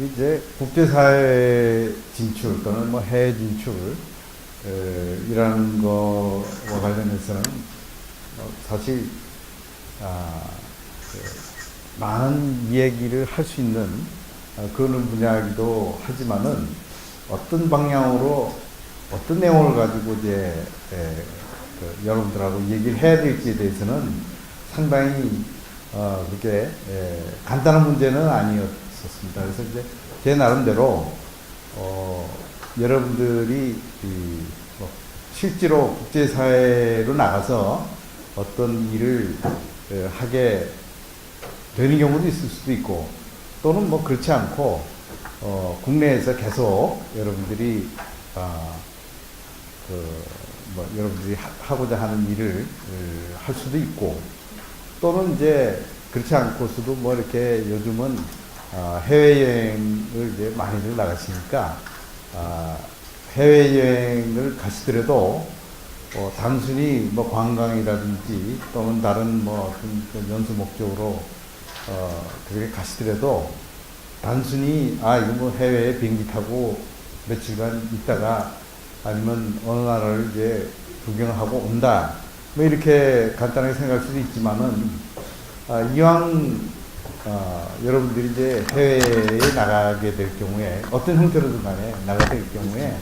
이제 국제사회 진출 또는 뭐 해외 진출 이라는 거와 관련해서는 사실 많은 이야기를 할 수 있는 그런 분야이기도 하지만은 어떤 방향으로 어떤 내용을 가지고 이제 여러분들하고 얘기를 해야 될지에 대해서는 상당히 그게 간단한 문제는 아니었었습니다. 그래서 이제 제 나름대로 여러분들이 뭐 실제로 국제사회로 나가서 어떤 일을 하게 되는 경우도 있을 수도 있고 또는 뭐 그렇지 않고 국내에서 계속 여러분들이 뭐 여러분들이 하고자 하는 일을 할 수도 있고 또는 이제 그렇지 않고서도 뭐 이렇게 요즘은 해외여행을 이제 많이들 나가시니까 해외여행을 가시더라도 단순히 뭐 관광이라든지 또는 다른 뭐 어떤 연수 목적으로 그렇게 가시더라도 단순히 이거 뭐 해외에 비행기 타고 며칠간 있다가 아니면 어느 나라를 이제 구경하고 온다 뭐 이렇게 간단하게 생각할 수도 있지만은 이왕 여러분들이 이제 해외에 나가게 될 경우에 어떤 형태로든 간에 나가게 될 경우에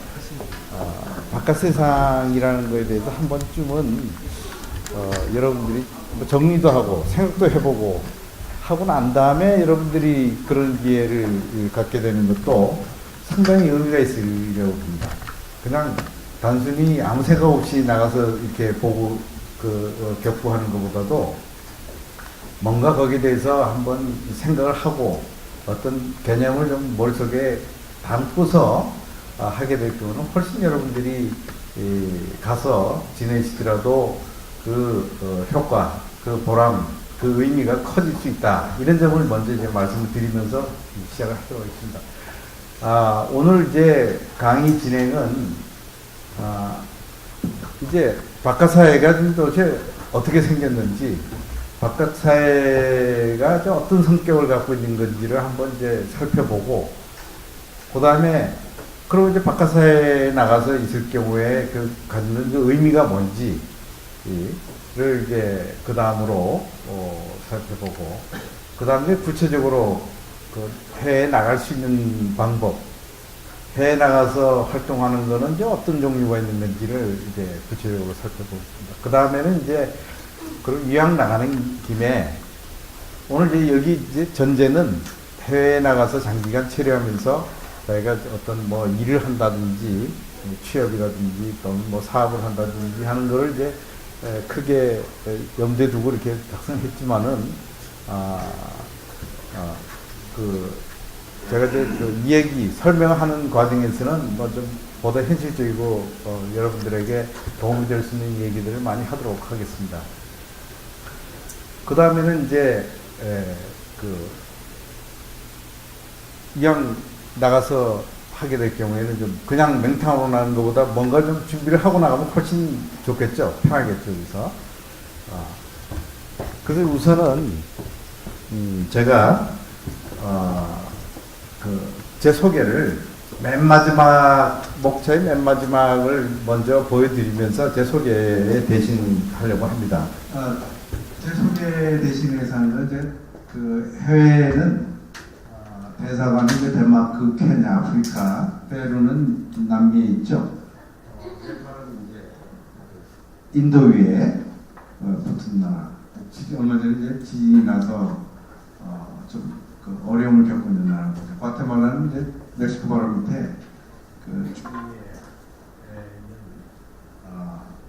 바깥 세상이라는 거에 대해서 한 번쯤은 여러분들이 뭐 정리도 하고 생각도 해보고 하고 난 다음에 여러분들이 그런 기회를 갖게 되는 것도 상당히 의미가 있으려고 봅니다. 그냥 단순히 아무 생각 없이 나가서 이렇게 보고 격부하는 것보다도 뭔가 거기에 대해서 한번 생각을 하고 어떤 개념을 좀 머릿속에 담고서 하게 될 경우는 훨씬 여러분들이 가서 지내시더라도 그 효과, 그 보람, 그 의미가 커질 수 있다. 이런 점을 먼저 이제 말씀을 드리면서 시작을 하도록 하겠습니다. 오늘 이제 강의 진행은 이제 바깥 사회가 도대체 어떻게 생겼는지, 바깥 사회가 어떤 성격을 갖고 있는 건지를 한번 이제 살펴보고, 그 다음에 그리고 이제 바깥 사회에 나가서 있을 경우에 그 갖는 그 의미가 뭔지를 이제 그 다음으로 살펴보고, 그 다음에 구체적으로 그 해외에 나갈 수 있는 방법, 해외에 나가서 활동하는 거는 이제 어떤 종류가 있는 건지를 이제 구체적으로 살펴보겠습니다. 그 다음에는 이제 그 이왕 나가는 김에 오늘 이제 여기 이제 전제는 해외에 나가서 장기간 체류하면서 저희가 어떤 뭐 일을 한다든지 취업이라든지 또는 뭐 사업을 한다든지 하는 거를 이제 크게 염두에 두고 이렇게 작성했지만은 제가 이제 이 얘기 설명하는 과정에서는 뭐 좀 보다 현실적이고 여러분들에게 도움이 될 수 있는 얘기들을 많이 하도록 하겠습니다. 그 다음에는 이제 이왕 나가서 하게 될 경우에는 좀 그냥 맹탕으로 나가는 것보다 뭔가 좀 준비를 하고 나가면 훨씬 좋겠죠. 편하겠죠. 그래서 그래서 우선은 제가 제 소개를 맨 마지막 목차의 맨 마지막을 먼저 보여드리면서 제 소개에 대신하려고 합니다. 제 소개 대신해서 하는 건 이제 그 해외에는 대사관은 이제 덴마크, 케냐, 아프리카, 페루는 남미에 있죠. 네팔은 이제 인도 위에 붙은 나라. 얼마 전에 이제 지진이 나서 좀 어려움을 겪고 있는 나라입니다. 과테말라는 이제 멕시코 바로 밑에 그 중미에 있는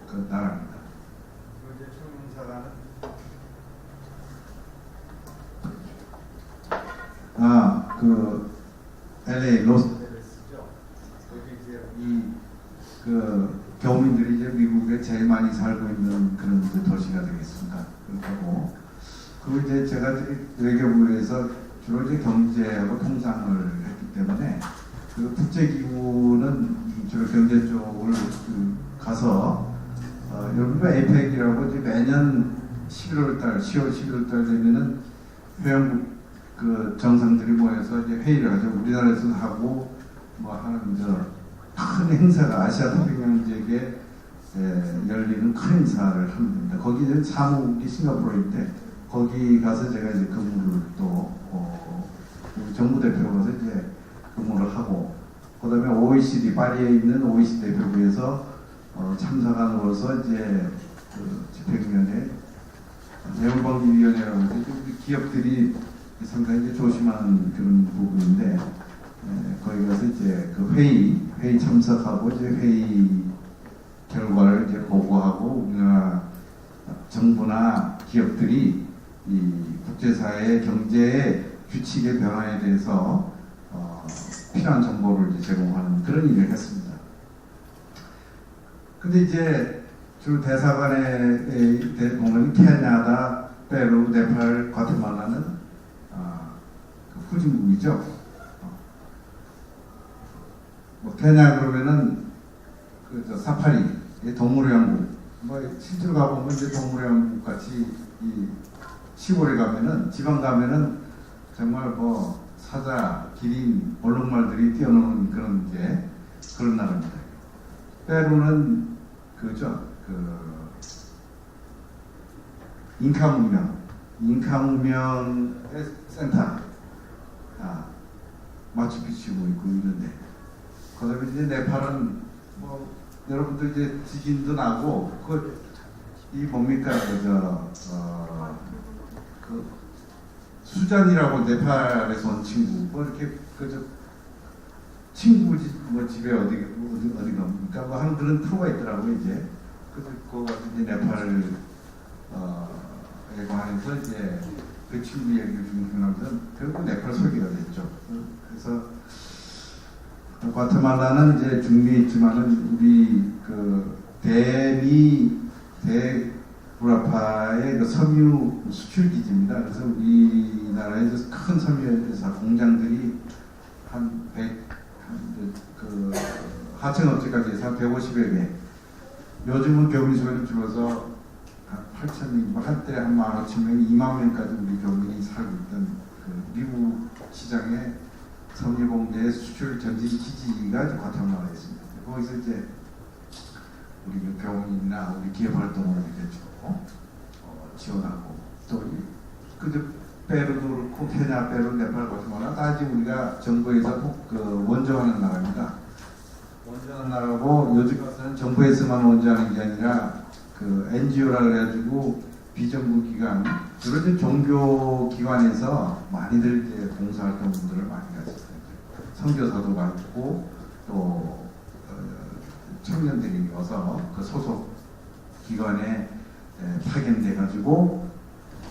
그 나라입니다. 그리고 이제 총영사관은 그 LA 로스앤젤레스죠. 거기 이제 교민들이 이제 미국에 제일 많이 살고 있는 그런 이제 도시가 되겠습니다. 그리고 이제 제가 외교부에서 주로 이제 경제하고 통상을 했기 때문에 그 국제기구는 주로 경제 쪽을 가서 여러분도 에이펙이라고 이제 매년 10월 11월 달 되면은 회원국 그 정상들이 모여서 이제 회의를 하죠. 우리나라에서도 하고 뭐 하는 큰 행사가 아시아 태평양 지역에 열리는 큰 행사를 합니다. 거기 이제 사무국이 싱가포르인데 거기 가서 제가 이제 근무를 또 우리 정부 대표로 가서 이제 근무를 하고 그다음에 OECD 파리에 있는 OECD 대표부에서 참석관으로서 이제 그 집행위원회 재무관리위원회라고 해서 우리 기업들이 상당히 이제 조심하는 그런 부분인데 거기 가서 이제 그 회의 참석하고 이제 회의 결과를 이제 보고하고 우리나라 정부나 기업들이 이 국제사회의 경제의 규칙의 변화에 대해서 필요한 정보를 이제 제공하는 그런 일을 했습니다. 근데 이제 주로 대사관에 보면 케냐다, 페루, 네팔, 과테말라는 그 후진국이죠. 뭐 케냐 그러면은 그 사파리, 동물의 왕국. 뭐 실제로 가보면 이제 동물의 왕국 같이 이 시골에 가면은 지방 가면은 정말 뭐 사자, 기린, 얼룩말들이 뛰어노는 그런 이제 그런 나라입니다. 페루는 그죠. 잉카 문명의 센터, 마추픽추고 있고 있는데, 그다음에 이제 네팔은 뭐 여러분들 이제 지진도 나고 이 뭡니까 그 수잔이라고 네팔에서 온 친구 뭐 이렇게 친구 집에 어디 갑니까 뭐 하는 그런 프로가 있더라고요. 이제 그거 가서 이제 네팔을 관해서 이제 그 친구 얘기를 중심하면서 결국 네팔 설계가 됐죠. 그래서 과테말라는 이제 중미에 있지만은 우리 그 대우라파의 그 섬유 수출 기지입니다. 그래서 우리나라에서 큰 섬유회사 공장들이 한 100, 그 하청업체까지 해서 한 150여 개. 요즘은 교민수가 줄어서 한 8,000명, 한때 한 15,000명, 2만 명까지 우리 교민이 살고 있던 그 미국 시장에 섬유공제의 수출 전진 기지가 과테말라에 있습니다. 거기서 이제 우리 교민이나 우리 기업 활동을 이렇게 지원하고 또 페루도 그렇고 케냐, 페루, 네팔, 과테말라 다 지금 우리가 정부에서 원조하는 나라입니다. 원조하는 나라고 요즘 와서는 정부에서만 원조하는 게 아니라 그 NGO라 그래가지고 비정부 기관, 주로 이제 종교 기관에서 많이들 이제 봉사활동들을 많이 하셨어요. 선교사도 많고 또 청년들이 와서 그 소속 기관에 파견돼 가지고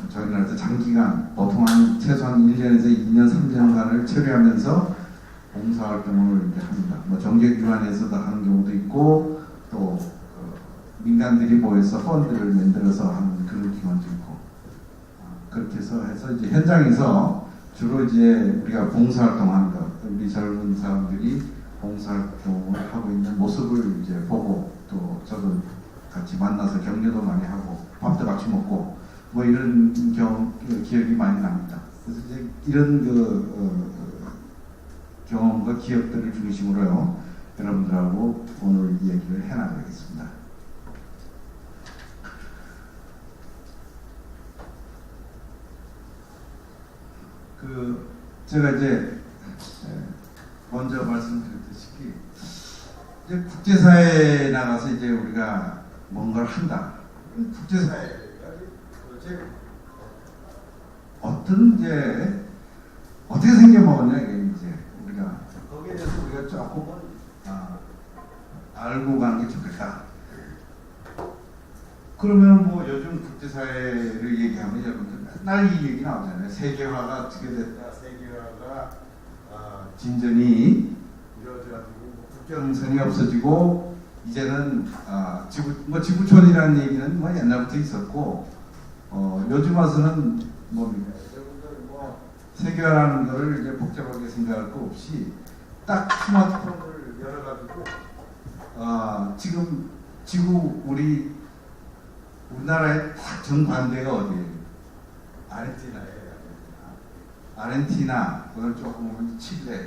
저희 나라에서 장기간 보통 한 최소한 1년에서 2년, 3년간을 체류하면서 봉사활동을 이제 합니다. 뭐 정규기관에서도 하는 경우도 있고 또 민간들이 모여서 펀드를 만들어서 하는 그런 기관도 있고 그렇게 해서 이제 현장에서 주로 이제 우리가 봉사활동하는 것, 우리 젊은 사람들이 봉사활동을 하고 있는 모습을 이제 보고 또 저도 같이 만나서 격려도 많이 하고 밥도 같이 먹고 뭐 이런 기억이 많이 납니다. 그래서 이제 이런 경험과 기억들을 중심으로요 여러분들하고 오늘 이야기를 해나가겠습니다. 제가 이제 먼저 말씀드렸다시피 이제 국제사회에 나가서 이제 우리가 뭔가를 한다. 국제사회 어떤 이제 어떻게 생겨먹었냐 이게 이제 우리가 거기에 대해서 우리가 조금은 알고 가는 게 좋겠다. 그러면 뭐 요즘 국제사회를 얘기하면 여러분들 맨날 이 얘기 나오잖아요. 세계화가 어떻게 됐다. 세계화가 진전이 이루어져가지고 국경선이 없어지고 이제는 지구촌이라는 얘기는 뭐 옛날부터 있었고 요즘 와서는 뭡니까? 여러분들 뭐 세계화라는 거를 이제 복잡하게 생각할 거 없이 딱 스마트폰을 열어가지고 지금 지구 우리나라의 딱 정반대가 어디예요? 아르헨티나예요. 아르헨티나, 그걸 조금 오면 칠레,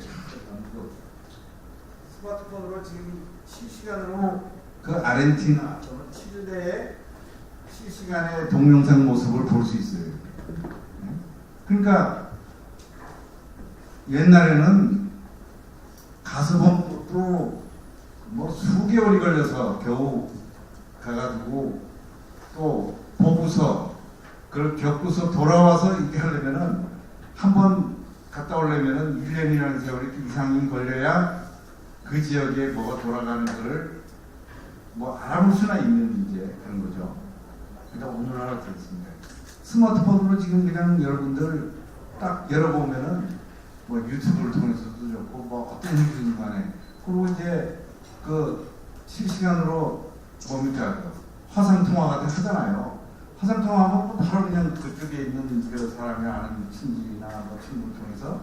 스마트폰으로 지금 실시간으로 그 아르헨티나 또는 칠레의 실시간의 동영상 모습을 볼 수 있어요. 그러니까 옛날에는 가서본 것도 뭐 수개월이 걸려서 겨우 가가지고 또 보고서 그걸 겪고서 돌아와서 이렇게 하려면은 한 번 갔다 오려면은 1년이라는 세월이 이상이 걸려야 그 지역에 뭐가 돌아가는 거를 뭐 알아볼 수나 있는 이제 그런 거죠. 그러니까 오늘날 그렇습니다. 스마트폰으로 지금 그냥 여러분들 딱 열어보면은 뭐 유튜브를 통해서도 좋고 뭐 어떤 형식이든 간에 그리고 이제 그 실시간으로 뭡니까 화상 통화 같은 거 하잖아요. 화상 통화하면 또 바로 그냥 그쪽에 있는 그 사람이 아는 친지나 뭐 친구를 통해서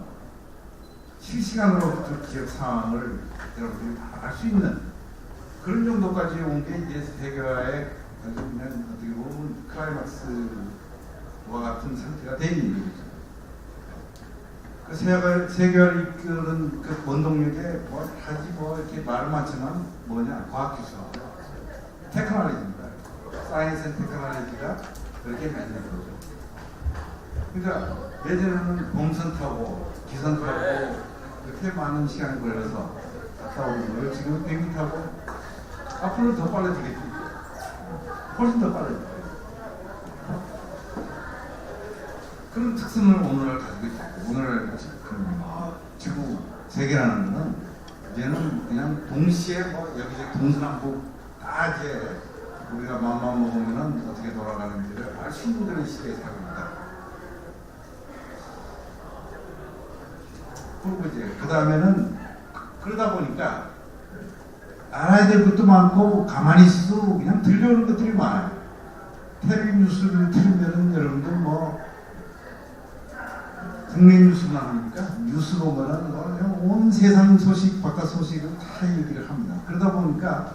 실시간으로 그 지역 상황을 여러분들이 다 알 수 있는 그런 정도까지 온 게 이제 세계화의 아주 그냥 어떻게 보면 클라이막스와 같은 상태가 된 일이죠. 그 세계화를 이끄는 그 원동력에 뭐 하지 뭐 이렇게 말은 많지만 뭐냐 과학기술, 테크놀로지입니다. 사이언스 앤 테크놀로지가 그렇게 만든 거죠. 그러니까 예전에는 bom선 타고 기선 타고 그렇게 많은 시간이 걸려서 갔다 오는 거예요. 지금 비행기 타고 앞으로 더 빨라지겠지. 훨씬 더 빨라질 거예요. 그런 특성을 오늘날 가지고 있고 오늘날 지구 세계라는 거는 이제는 그냥 동시에 뭐 여기저기 동서남북 다 이제 우리가 마음만 먹으면은 어떻게 돌아가는지를 알 수 있는 그런 시대에 살고 있다. 그리고 이제 그 다음에는 그러다 보니까 알아야 될 것도 많고 가만히 있어도 그냥 들려오는 것들이 많아요. 텔레비 뉴스를 틀면은 여러분들 뭐 국내 뉴스만 합니까? 뉴스 보면은 뭐 그냥 온 세상 소식, 바깥 소식을 다 얘기를 합니다. 그러다 보니까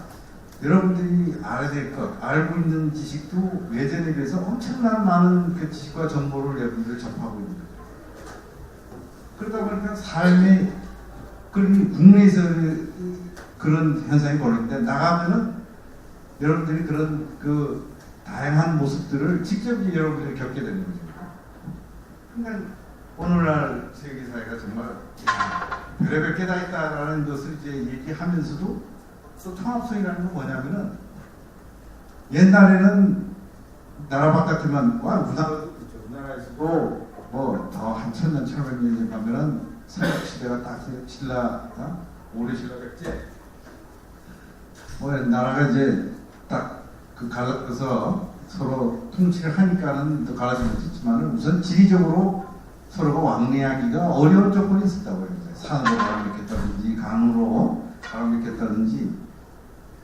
여러분들이 알아야 될 것, 알고 있는 지식도 예전에 비해서 엄청난 많은 그 지식과 정보를 여러분들이 접하고 있는 거죠. 그러다 보니까 삶의 그런 국내에서 그런 현상이 벌어지는데 나가면은 여러분들이 그런 그 다양한 모습들을 직접 여러분들이 겪게 되는 거죠. 그러니까 오늘날 세계사회가 정말 별의별 게 다 있다라는 것을 이제 얘기하면서도 또 통합성이라는 건 뭐냐면은 옛날에는 나라 바깥에만 와 우리나라에서도 뭐 더 한 1000년 1500년 가면은 삼국시대가 딱 신라 오래 신라겠지 뭐 나라가 이제 딱 그 갈라서 서로 통치를 하니까는 또 갈라진 것도 있지만은 우선 지리적으로 서로가 왕래하기가 어려운 조건이 있었다고 해요. 산으로 바람을 맺겠다든지 강으로 바람을 맺겠다든지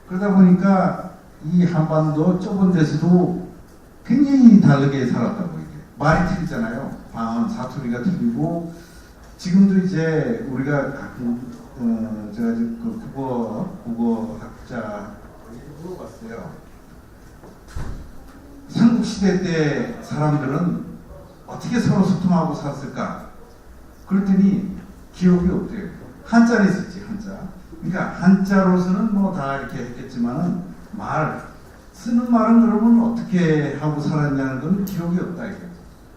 그러다 보니까 이 한반도 좁은 데서도 굉장히 다르게 살았다고 이게 말이 틀리잖아요. 방언 사투리가 틀리고 지금도 이제 우리가 가끔 제가 그 국어학자 물어봤어요. 삼국시대 때 사람들은 어떻게 서로 소통하고 살았을까? 그랬더니 기억이 없대요. 한자는 있었지, 한자. 그러니까 한자로서는 뭐 다 이렇게 했겠지만은 쓰는 말은 그러면 어떻게 하고 살았냐는 건 기억이 없다 이거죠.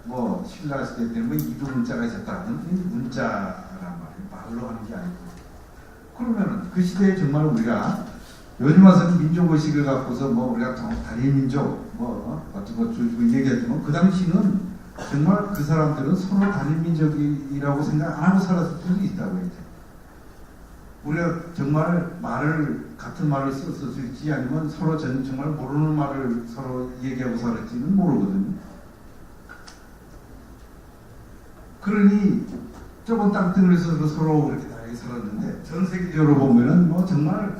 뭐 신라 시대 때 뭐 이두문자가 있었다는 문자란 말이에요. 말로 하는 게 아니고. 그러면은 그 시대에 정말 우리가 요즘 와서는 민족의식을 갖고서 뭐 우리가 단일민족 뭐 어쩌고 얘기하지만 그 당시는 정말 그 사람들은 서로 단일민족이라고 생각 안 하고 살았을 수도 있다고 했죠. 우리가 정말 같은 말을 썼을지 아니면 서로 정말 모르는 말을 서로 얘기하고 살았지는 모르거든요. 그러니 좁은 땅덩어리에서 서로 그렇게 다르게 살았는데 전 세계적으로 보면은 뭐 정말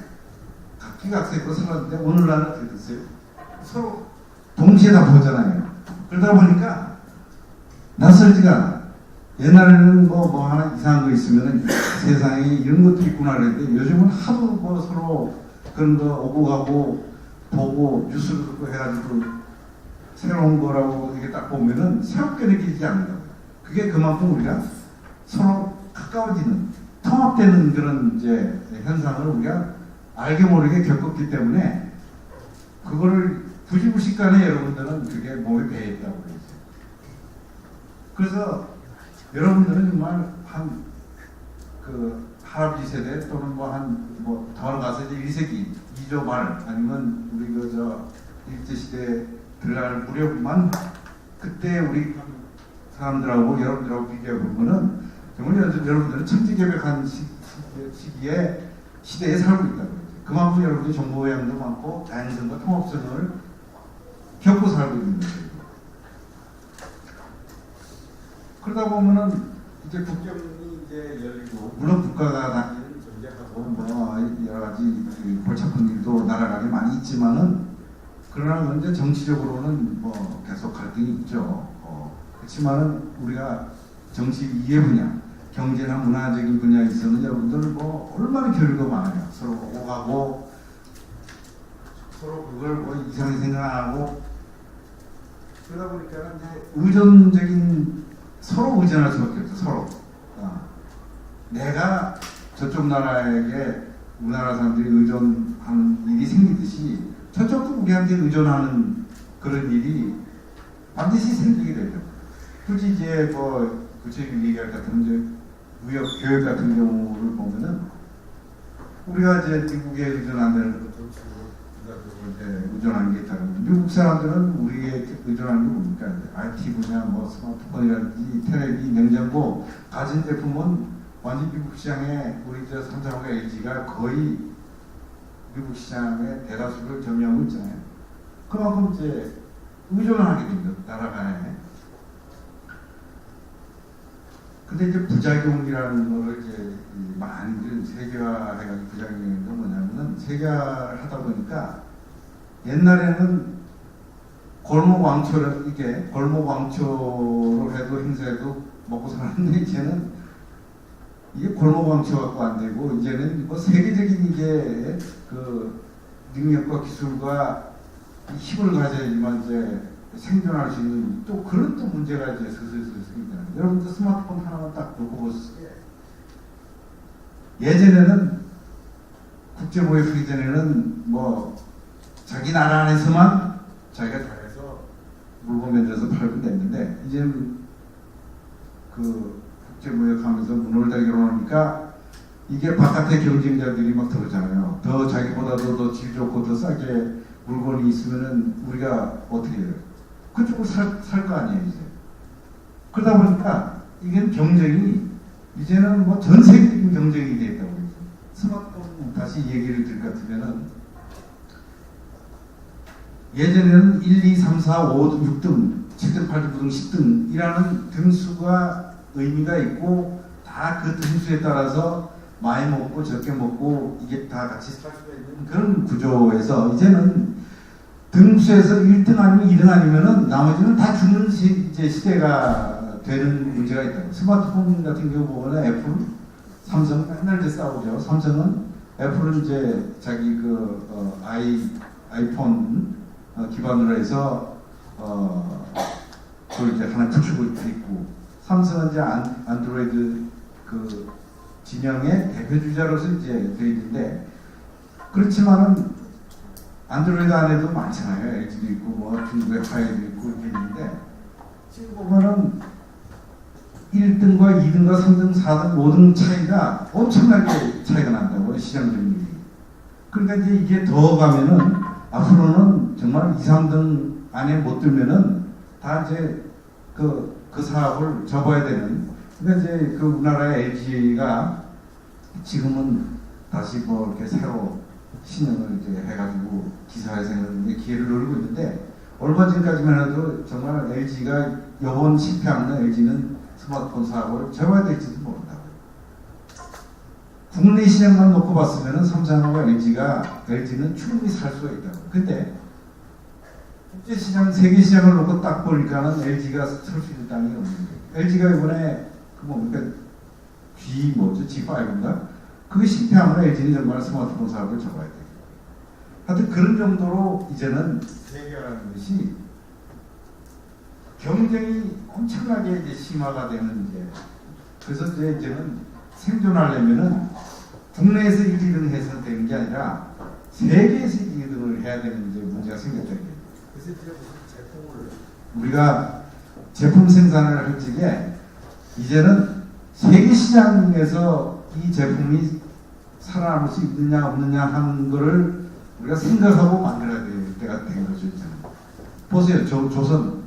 각기각색으로 살았는데 오늘날은 어떻게 됐어요? 서로 동시에 다 보잖아요. 그러다 보니까 낯설지가 않아. 옛날에는 뭐 하나 이상한 거 있으면은 세상에 이런 것도 있구나 그랬는데 요즘은 하도 뭐 서로 그런 거 오고 가고 보고 뉴스를 듣고 해가지고 새로운 거라고 이게 딱 보면은 새롭게 느끼지 않는다고. 그게 그만큼 우리가 서로 가까워지는, 통합되는 그런 이제 현상을 우리가 알게 모르게 겪었기 때문에 그거를 부지불식간에 여러분들은 그게 몸에 배어 있다고 그러죠. 그래서 여러분들은 정말 한 그 할아버지 세대 또는 더 나가서 이제 1세기 2조 말 아니면 우리 그 일제시대 들어갈 무렵만 그때 우리 사람들하고 여러분들하고 비교해 보면은 정말 여러분들은 천지개벽한 시기에 시대에 살고 있다고 그러죠. 그만큼 여러분들이 정보량도 많고 다양성과 통합성을 겪고 살고 있는 거죠. 그러다 보면은 이제 국경이 이제 열리고 물론 국가가 다니는 전쟁하고 뭐 여러 가지 골치 아픈 일도 나라간에 많이 있지만은 그러나 이제 정치적으로는 뭐 계속 갈등이 있죠. 그렇지만은 우리가 정치 이해 분야, 경제나 문화적인 분야에 있어서는 여러분들 뭐 얼마나 교류가 많아요. 서로 오가고 서로 그걸 뭐 이상하게 생각하고 그러다 보니까 이제 의존적인 서로 의존할 수밖에 없어. 서로. 내가 저쪽 나라에게 우리나라 사람들이 의존하는 일이 생기듯이 저쪽도 우리한테 의존하는 그런 일이 반드시 생기게 되죠. 굳이 이제 뭐 구체적인 얘기할 것 같으면 이제 무역 교육 같은 경우를 보면은 우리가 이제 미국에 의존하는 것도 이제 의존하는 게 있다고. 미국 사람들은 우리에 의존하는 게 뭡니까? IT 분야, 뭐 스마트폰이라든지 텔레비, 냉장고 가전 제품은 완전 미국 시장에 우리 저 삼성과 LG가 거의 미국 시장의 대다수를 점유하고 있잖아요. 그만큼 이제 의존을 하게 됩니다. 나라 간에. 근데 이제 부작용이라는 거를 이제 많이들 세계화해가지고 부작용이 뭐냐면은 세계화를 하다 보니까 옛날에는 골목 왕초를 이게 골목 왕초를 해도 행사해도 먹고 살았는데 이제는 이게 골목 왕초 갖고 안 되고 이제는 뭐 세계적인 이게 그 능력과 기술과 힘을 가져야지만 이제 생존할 수 있는 또 그런 또 문제가 이제 슬슬 생기잖아요. 여러분들 스마트폰 하나만 딱 놓고 보세요. 예전에는 국제무역 하기 전에는 뭐 자기 나라 안에서만 자기가 잘해서 물건 만들어서 팔면 됐는데 이제는 그 국제무역하면서 문을 다 열어놓으니까 이게 바깥에 경쟁자들이 막 들어오잖아요. 더 자기보다도 더 질 좋고 더 싸게 물건이 있으면은 우리가 어떻게 해요? 그쪽으로 살 거 아니에요, 이제. 그러다 보니까 이게 경쟁이 이제는 뭐 전 세계적인 경쟁이 되었다고 그러죠. 스마트폰 다시 얘기를 드릴 것 같으면은 예전에는 1, 2, 3, 4, 5등, 6등, 7등, 8등, 9등, 10등이라는 등수가 의미가 있고 다 그 등수에 따라서 많이 먹고 적게 먹고 이게 다 같이 살 수가 있는 그런 구조에서 이제는 등수에서 1등 아니면 2등 아니면은 나머지는 다 죽는 이제 시대가 되는 문제가 있다고. 스마트폰 같은 경우 보면 애플, 삼성 맨날 이제 싸우죠. 삼성은 애플은 이제 자기 그 아이폰 기반으로 해서 그걸 이제 하나 구축을 했고 삼성은 이제 안드로이드 그 진영의 대표주자로서 이제 되어 있는데 그렇지만은 안드로이드 안에도 많잖아요. LG도 있고 뭐 중국의 화웨이도 있고 이렇게 있는데 지금 보면은 1등과 2등과 3등, 4등, 5등 차이가 엄청나게 차이가 난다고요. 시장 점유율이. 그러니까 이제 이게 더 가면은 앞으로는 정말 2, 3등 안에 못 들면은 다 이제 그 사업을 접어야 되는. 근데 이제 그 우리나라의 LG가 지금은 다시 뭐 이렇게 새로 신형을 이제 해가지고 기사회생을 기회를 노리고 있는데 얼마 전까지만 해도 정말 LG가 이번 실패하면 LG는 스마트폰 사업을 접어야 될지도 모른다고. 국내 시장만 놓고 봤으면 삼성하고 LG는 충분히 살 수가 있다고. 근데 국제 시장, 세계 시장을 놓고 딱 보니까는 LG가 설 수 있는 땅이 없는 거예요. LG가 이번에 그 뭡니까 G5인가? 그게 실패하면 LG는 정말 스마트폰 사업을 접어야 돼요. 하여튼 그런 정도로 이제는 세계라는 것이 경쟁이 엄청나게 이제 심화가 되는 이제 그래서 이제는 생존하려면은 국내에서 1, 2등 해서 되는 게 아니라 세계에서 1, 2등을 해야 되는 이제 문제가 생겼다는 거예요. 그래서 이제 무슨 제품을 우리가 제품 생산을 할 적에 이제는 세계 시장에서 이 제품이 살아남을 수 있느냐 없느냐 하는 거를 우리가 생각하고 만들어야 될 때가 된 거죠. 이제는. 보세요. 조선.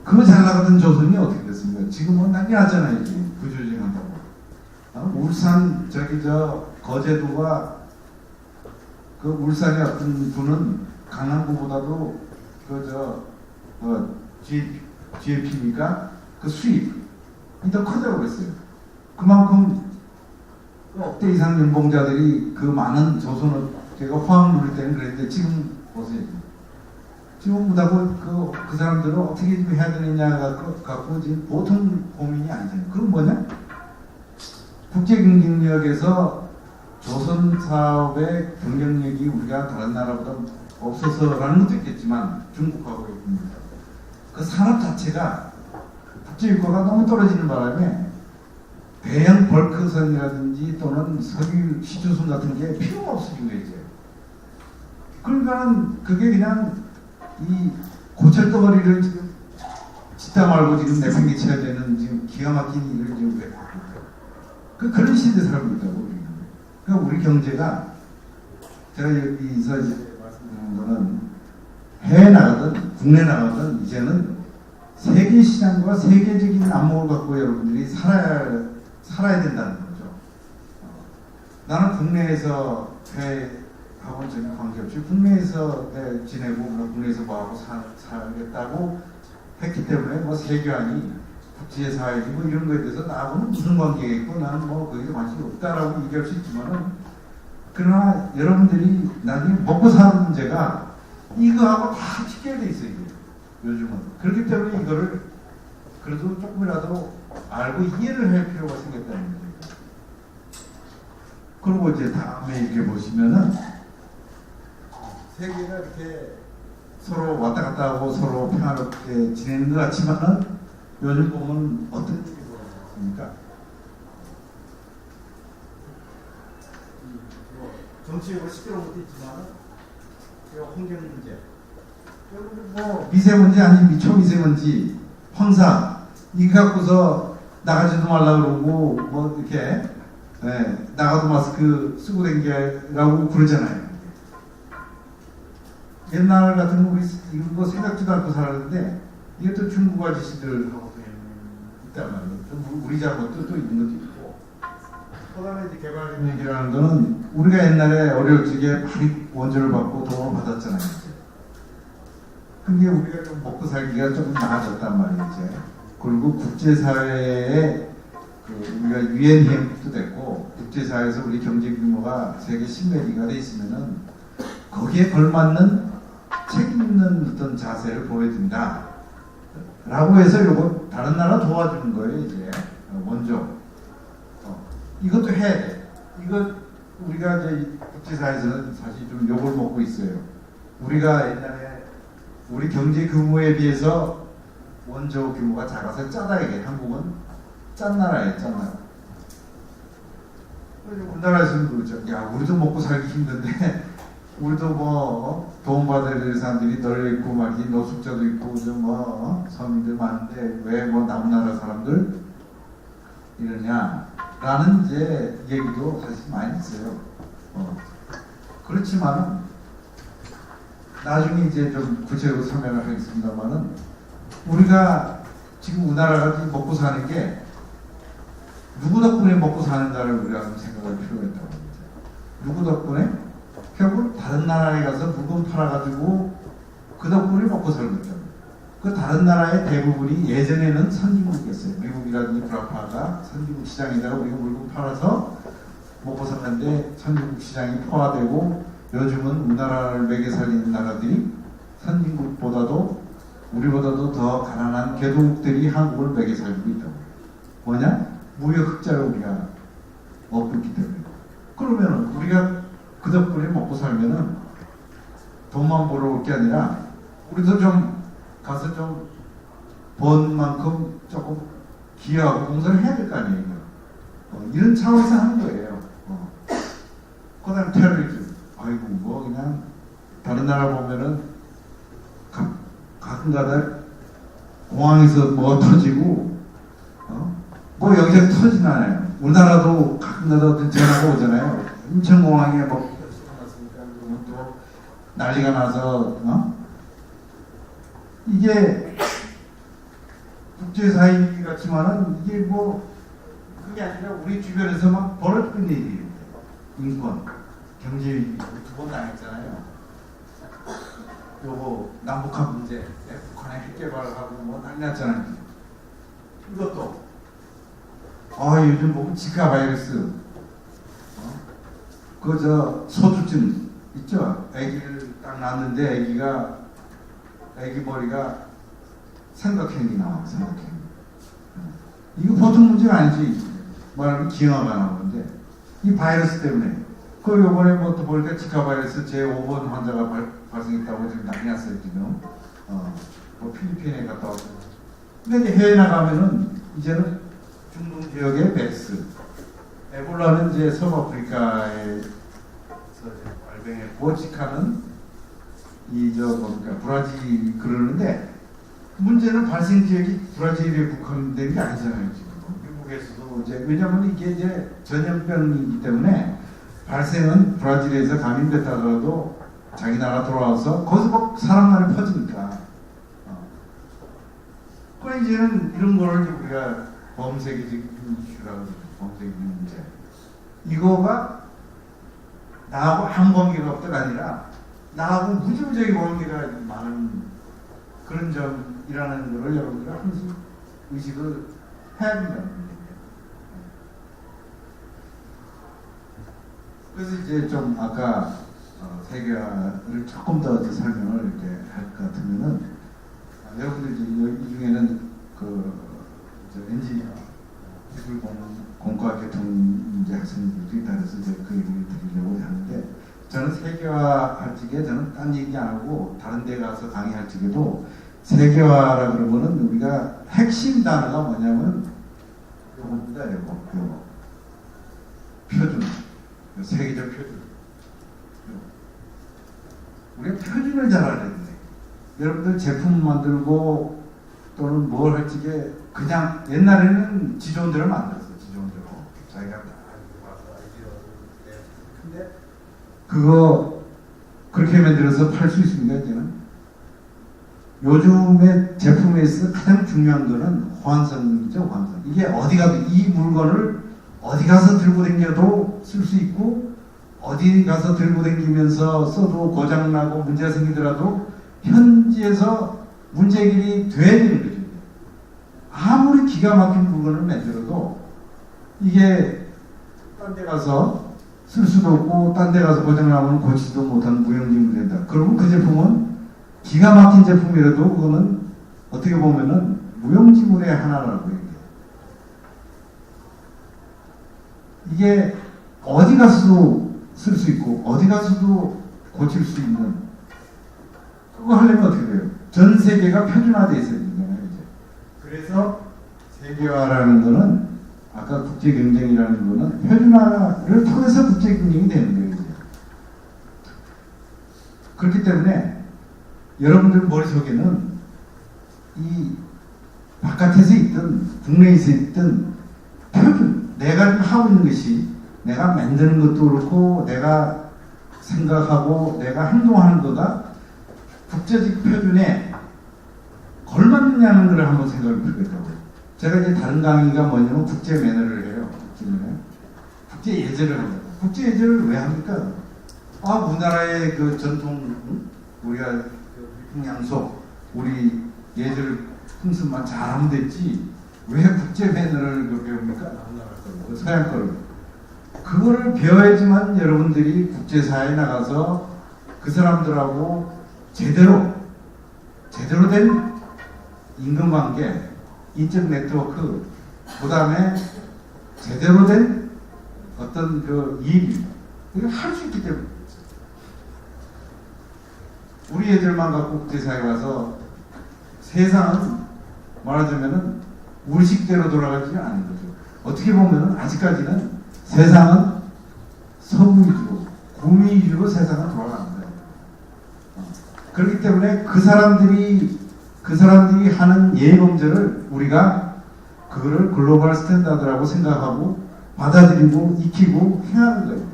그 잘 나가던 조선이 어떻게 됐습니까? 지금은 난리 났잖아요. 구조조정한다고. 울산 거제도가 그 울산의 어떤 분은 강남구보다도 GNP니까 그 수입이 더 크다고 그랬어요. 그만큼 억대 이상 연봉자들이 그 많은 조선을 제가 화학 누릴 때는 그랬는데 지금 보세요. 지금 뭐다고 그 사람들은 어떻게 해야 되느냐가 갖고 지금 보통 고민이 아니잖아요. 그건 뭐냐? 국제 경쟁력에서 조선 사업의 경쟁력이 우리가 다른 나라보다 없어서라는 것도 있겠지만 중국하고 있습니다. 그 산업 자체가 국제 유가가 너무 떨어지는 바람에 대형 벌크선이라든지 또는 석유 시추선 같은 게 필요가 없어진 거죠. 그러니까 그게 그냥 이 고철덩어리를 지금 짓다 말고 지금 내팽개쳐야 되는 지금 기가 막힌 일을 지금 왜 하고 그런 시대에 살고 있다고 우리는. 그러니까 우리 경제가 제가 여기서 이제 말씀드리는 거는 해외 나가든 국내 나가든 이제는 세계 시장과 세계적인 안목을 갖고 여러분들이 살아야 된다는 거죠. 나는 국내에서 하고는 전혀 관계없이 국내에서 지내고 국내에서 뭐하고 살겠다고 했기 때문에 뭐 세계관이 국제사회지 뭐 이런 거에 대해서 나하고는 무슨 관계가 있고 나는 뭐 거기에 관심이 없다라고 얘기할 수 있지만은 그러나 여러분들이 나중에 먹고 사는 문제가 이거하고 다 직결돼 있어요. 요즘은. 그렇기 때문에 이거를 그래도 조금이라도 알고 이해를 할 필요가 생겼다는 거죠. 그리고 이제 다음에 이렇게 보시면은 세계가 이렇게 서로 왔다 갔다 하고 서로 평화롭게 지내는 것 같지만은 요즘 보면 어떤 일이 벌어졌습니까? 정치적으로 시끄러운 것도 있지만은 환경 문제, 뭐 미세먼지 아닌 초미세먼지, 황사 이거 갖고서 나가지도 말라 그러고 뭐 이렇게 나가도 마스크 쓰고 댕기라고 그러잖아요. 옛날 같은 거 우리 이거 생각지도 않고 살았는데 이것도 중국 아저씨들하고 있단 말이에요. 우리 잘못도 또 있는 것도 있고. 그다음에 이제 개발협력이라는 거는 우리가 옛날에 어려울 적에 많이 원조를 받고 도움을 받았잖아요. 근데 우리가 좀 먹고 살기가 조금 나아졌단 말이죠. 그리고 국제사회에 우리가 유엔 회원국도 됐고 국제사회에서 우리 경제 규모가 세계 10몇 위가 돼 있으면은 거기에 걸맞는 책임 있는 어떤 자세를 보여준다. 라고 해서 요거 다른 나라 도와주는 거예요, 이제. 먼저. 이것도 해야 돼. 이거 우리가 이제 국제사회에서는 사실 좀 욕을 먹고 있어요. 우리가 옛날에 우리 경제 규모에 비해서 원조 규모가 작아서 짜다 이게 한국은 짠 나라예요, 짠 나라. 우리나라에서는 그렇죠. 야, 우리도 먹고 살기 힘든데 우리도 뭐 도움받아야 될 사람들이 널려 있고 말이지 노숙자도 있고 뭐 서민들 많은데 왜 뭐 남나라 사람들 이러냐라는 이제 얘기도 사실 많이 있어요. 그렇지만 나중에 이제 좀 구체적으로 설명을 하겠습니다만은 우리가 지금 우리나라가 먹고 사는 게 누구 덕분에 먹고 사는가를 우리가 좀 생각할 필요가 있다고 합니다. 누구 덕분에? 결국 다른 나라에 가서 물건 팔아가지고 그 덕분에 먹고 살고 있다고. 그 다른 나라의 대부분이 예전에는 선진국이었어요. 미국이라든지 브라파가 선진국 시장에다가 우리가 물건 팔아서 먹고 살는데 선진국 시장이 포화되고 요즘은 우리나라를 먹여 살리는 나라들이 선진국보다도 우리보다도 더 가난한 개도국들이 한국을 먹여 살리고 있다고. 뭐냐? 무역 흑자를 우리가 얻고 있기 때문에. 그러면은 우리가 그 덕분에 먹고 살면은 돈만 벌어올 게 아니라 우리도 좀 가서 좀 번 만큼 조금 기여하고 공사를 해야 될 거 아니에요. 이런 차원에서 하는 거예요. 그 다음에 테러리즘. 아이고, 뭐, 그냥, 다른 나라 보면은, 가끔가다 공항에서 뭐 터지고, 뭐 여기저기 터지나요. 우리나라도 가끔가다 어떤 전화가 오잖아요. 인천공항에 뭐, 그러면 또 난리가 나서, 이게, 국제사회 같지만은, 이게 뭐, 그게 아니라 우리 주변에서 막 벌어지는 일이에요. 인권, 경제 위기 두 번 당했잖아요. 요거 남북한 문제, 북한의 핵 개발하고 뭐 난리 났잖아요. 이것도 요즘 보면 지카 바이러스, 그 소두증 있죠. 아기를 딱 낳았는데 아기 머리가 삼각형이 나와. 삼각형. 이거 보통 문제가 아니지. 말하면 기형아가 나오는데 이 바이러스 때문에 요번에 뭐 또 보니까 지카 바이러스 제5번 환자가 발생했다고 지금 난리 났어요 지금. 뭐 필리핀에 갔다 왔고. 근데 이제 해외 나가면은 이제는 중동 지역의 메스, 에볼라는 이제 서아프리카에서 발병했고 지카는 브라질 그러는데 문제는 발생 지역이 브라질에 국한된 게 아니잖아요 지금. 미국에서도 왜냐하면 이게 이제 전염병이기 때문에 발생은 브라질에서 감염됐다더라도 자기 나라 돌아와서 거기서 막 사람 안에 퍼지니까. 그 이제는 이런 거를 우리가 범세계적인 이슈라고 하죠. 범세계적인 문제. 이거가 나하고 아무 관계가 없다가 아니라 나하고 무지무지하게 관계가 많은 그런 점이라는 거를 여러분들 항상 의식을 해야 된다는 거예요. 그래서 이제 좀 아까 세계화를 조금 더 설명을 이렇게 할 것 같으면은 여러분들 이 중에는 엔지니어 기술 공과 교통 이제 학생들이 있다 그래서 이제 그 얘기를 드리려고 하는데 저는 세계화 할 적에 저는 딴 얘기 안 하고 다른 데 가서 강의할 적에도 세계화라 그러면은 우리가 핵심 단어가 뭐냐면 요겁니다. 요거 표준. 세계적 표준. 우리가 표준을 잘 알아야 돼. 여러분들 제품 만들고 또는 뭘 할 적에 그냥 옛날에는 지존대로 만들었어요. 지존대로. 자기가 다 와서 아이디어를 근데 그거 그렇게 만들어서 팔 수 있습니다. 이제는. 요즘의 제품에서 가장 중요한 거는 호환성이죠. 호환성. 이게 어디 가도 이 물건을 어디 가서 들고 다녀도 쓸 수 있고 어디 가서 들고 다니면서 써도 고장나고 문제가 생기더라도 현지에서 문제 해결이 돼야 되는 거죠. 아무리 기가 막힌 물건을 만들어도 이게 딴 데 가서 쓸 수도 없고 딴 데 가서 고장나면 고치지도 못한 무용지물이 된다. 그러면 그 제품은 기가 막힌 제품이라도 그거는 어떻게 보면은 무용지물의 하나라고 얘기해요. 이게 어디 가서도 쓸 수 있고 어디 가서도 고칠 수 있는 그거 하려면 어떻게 돼요? 전 세계가 표준화되어 있어야 되잖아요. 이제. 그래서 세계화라는 거는 아까 국제 경쟁이라는 거는 표준화를 통해서 국제 경쟁이 되는 거예요. 이제. 그렇기 때문에 여러분들 머릿속에는 이 바깥에서 있든 국내에서 있든 표준 내가 하고 있는 것이 내가 만드는 것도 그렇고 내가 생각하고 내가 행동하는 거가 국제적 표준에 걸맞느냐는 걸 한번 생각을 해보겠다고요. 제가 이제 다른 강의가 뭐냐면 국제 매너를 해요. 국제 예절을 합니다. 국제 예절을 왜 합니까? 우리나라의 그 전통 우리가 양속 우리 예절 풍습만 잘하면 됐지 왜 국제 매너를 배웁니까? 서양 거를. 그거를 배워야지만 여러분들이 국제사회에 나가서 그 사람들하고 제대로 된 인간관계, 인적 네트워크, 그 다음에 제대로 된 어떤 그 일, 이걸 할 수 있기 때문에. 우리 애들만 갖고 국제사회에 가서 세상은 말하자면은 우리 식대로 돌아가지는 않은 거죠. 어떻게 보면 아직까지는 세상은 서구 위주로, 구미 위주로 세상은 돌아가는 거예요. 그렇기 때문에 그 사람들이 하는 예범죄를 우리가 그거를 글로벌 스탠다드라고 생각하고 받아들이고 익히고 행하는 거예요.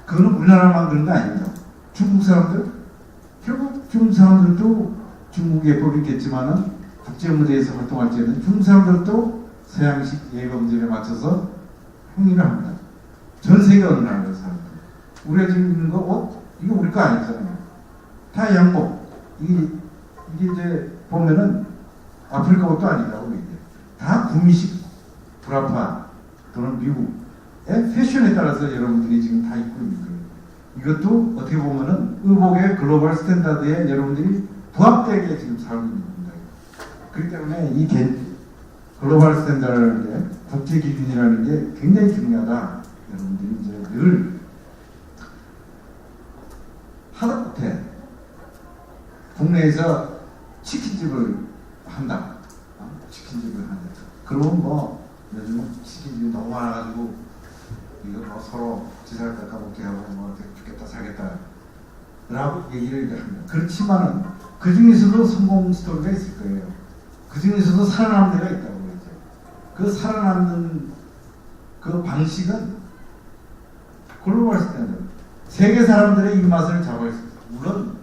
그거는 우리나라만 그런 거 아닙니다. 중국 사람들, 결국 중국 사람들도 중국 예법이 있겠지만은 국제 무대에서 활동할 때는 중국 사람들도 서양식 예범죄에 맞춰서 행위를 합니다. 전 세계 어느 나라 사람들. 우리가 지금 입는 거, 이거 우리 거 아니잖아요. 다 양복. 이게 이제 보면은 아프리카 옷도 아니라고 이게. 다 구미식 브라파 또는 미국의 패션에 따라서 여러분들이 지금 다 입고 있는 거예요. 이것도 어떻게 보면은 의복의 글로벌 스탠다드에 여러분들이 부합되게 지금 살고 있는 겁니다. 그렇기 때문에 이 글로벌 스탠다드의 국제 기준이라는 게 굉장히 중요하다. 여러분들이 이제 늘 하다못해 국내에서 치킨집을 한다. 치킨집을 한다. 그러면 뭐 요즘 치킨집이 너무 많아가지고 이거 뭐 서로 지살 깎아먹게 하고 뭐 죽겠다 살겠다 라고 얘기를 합니다. 그렇지만은 그 중에서도 성공 스토리가 있을 거예요. 그 중에서도 살아남는 데가 있다고 그러죠. 그 살아남는 그 방식은 글로벌 스탠다드. 세계 사람들의 입맛을 잡을 수 있어요. 물론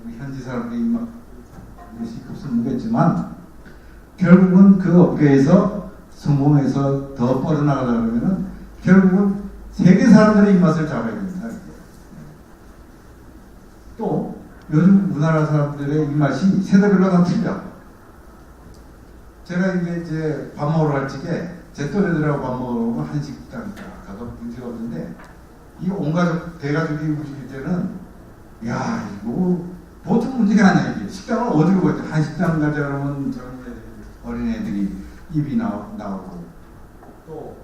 우리 현지 사람들의 입맛이 급선무겠지만 결국은 그 업계에서 성공해서 더 뻗어나가려면 결국은 세계 사람들의 입맛을 잡아야 됩니다. 또 요즘 우리나라 사람들의 입맛이 세대별로 다 틀려. 제가 이제 밥 먹으러 갈 적에 제 또래들하고 밥 먹으러 오면 한식당 가도 문제가 없는데 이 온 가족 대가족이 움직일 때는 야 이거 보통 문제가 아니야. 이게 식당을 어디로 가죠? 한식당 가자 그러면 어린애들이 입이 나오고 또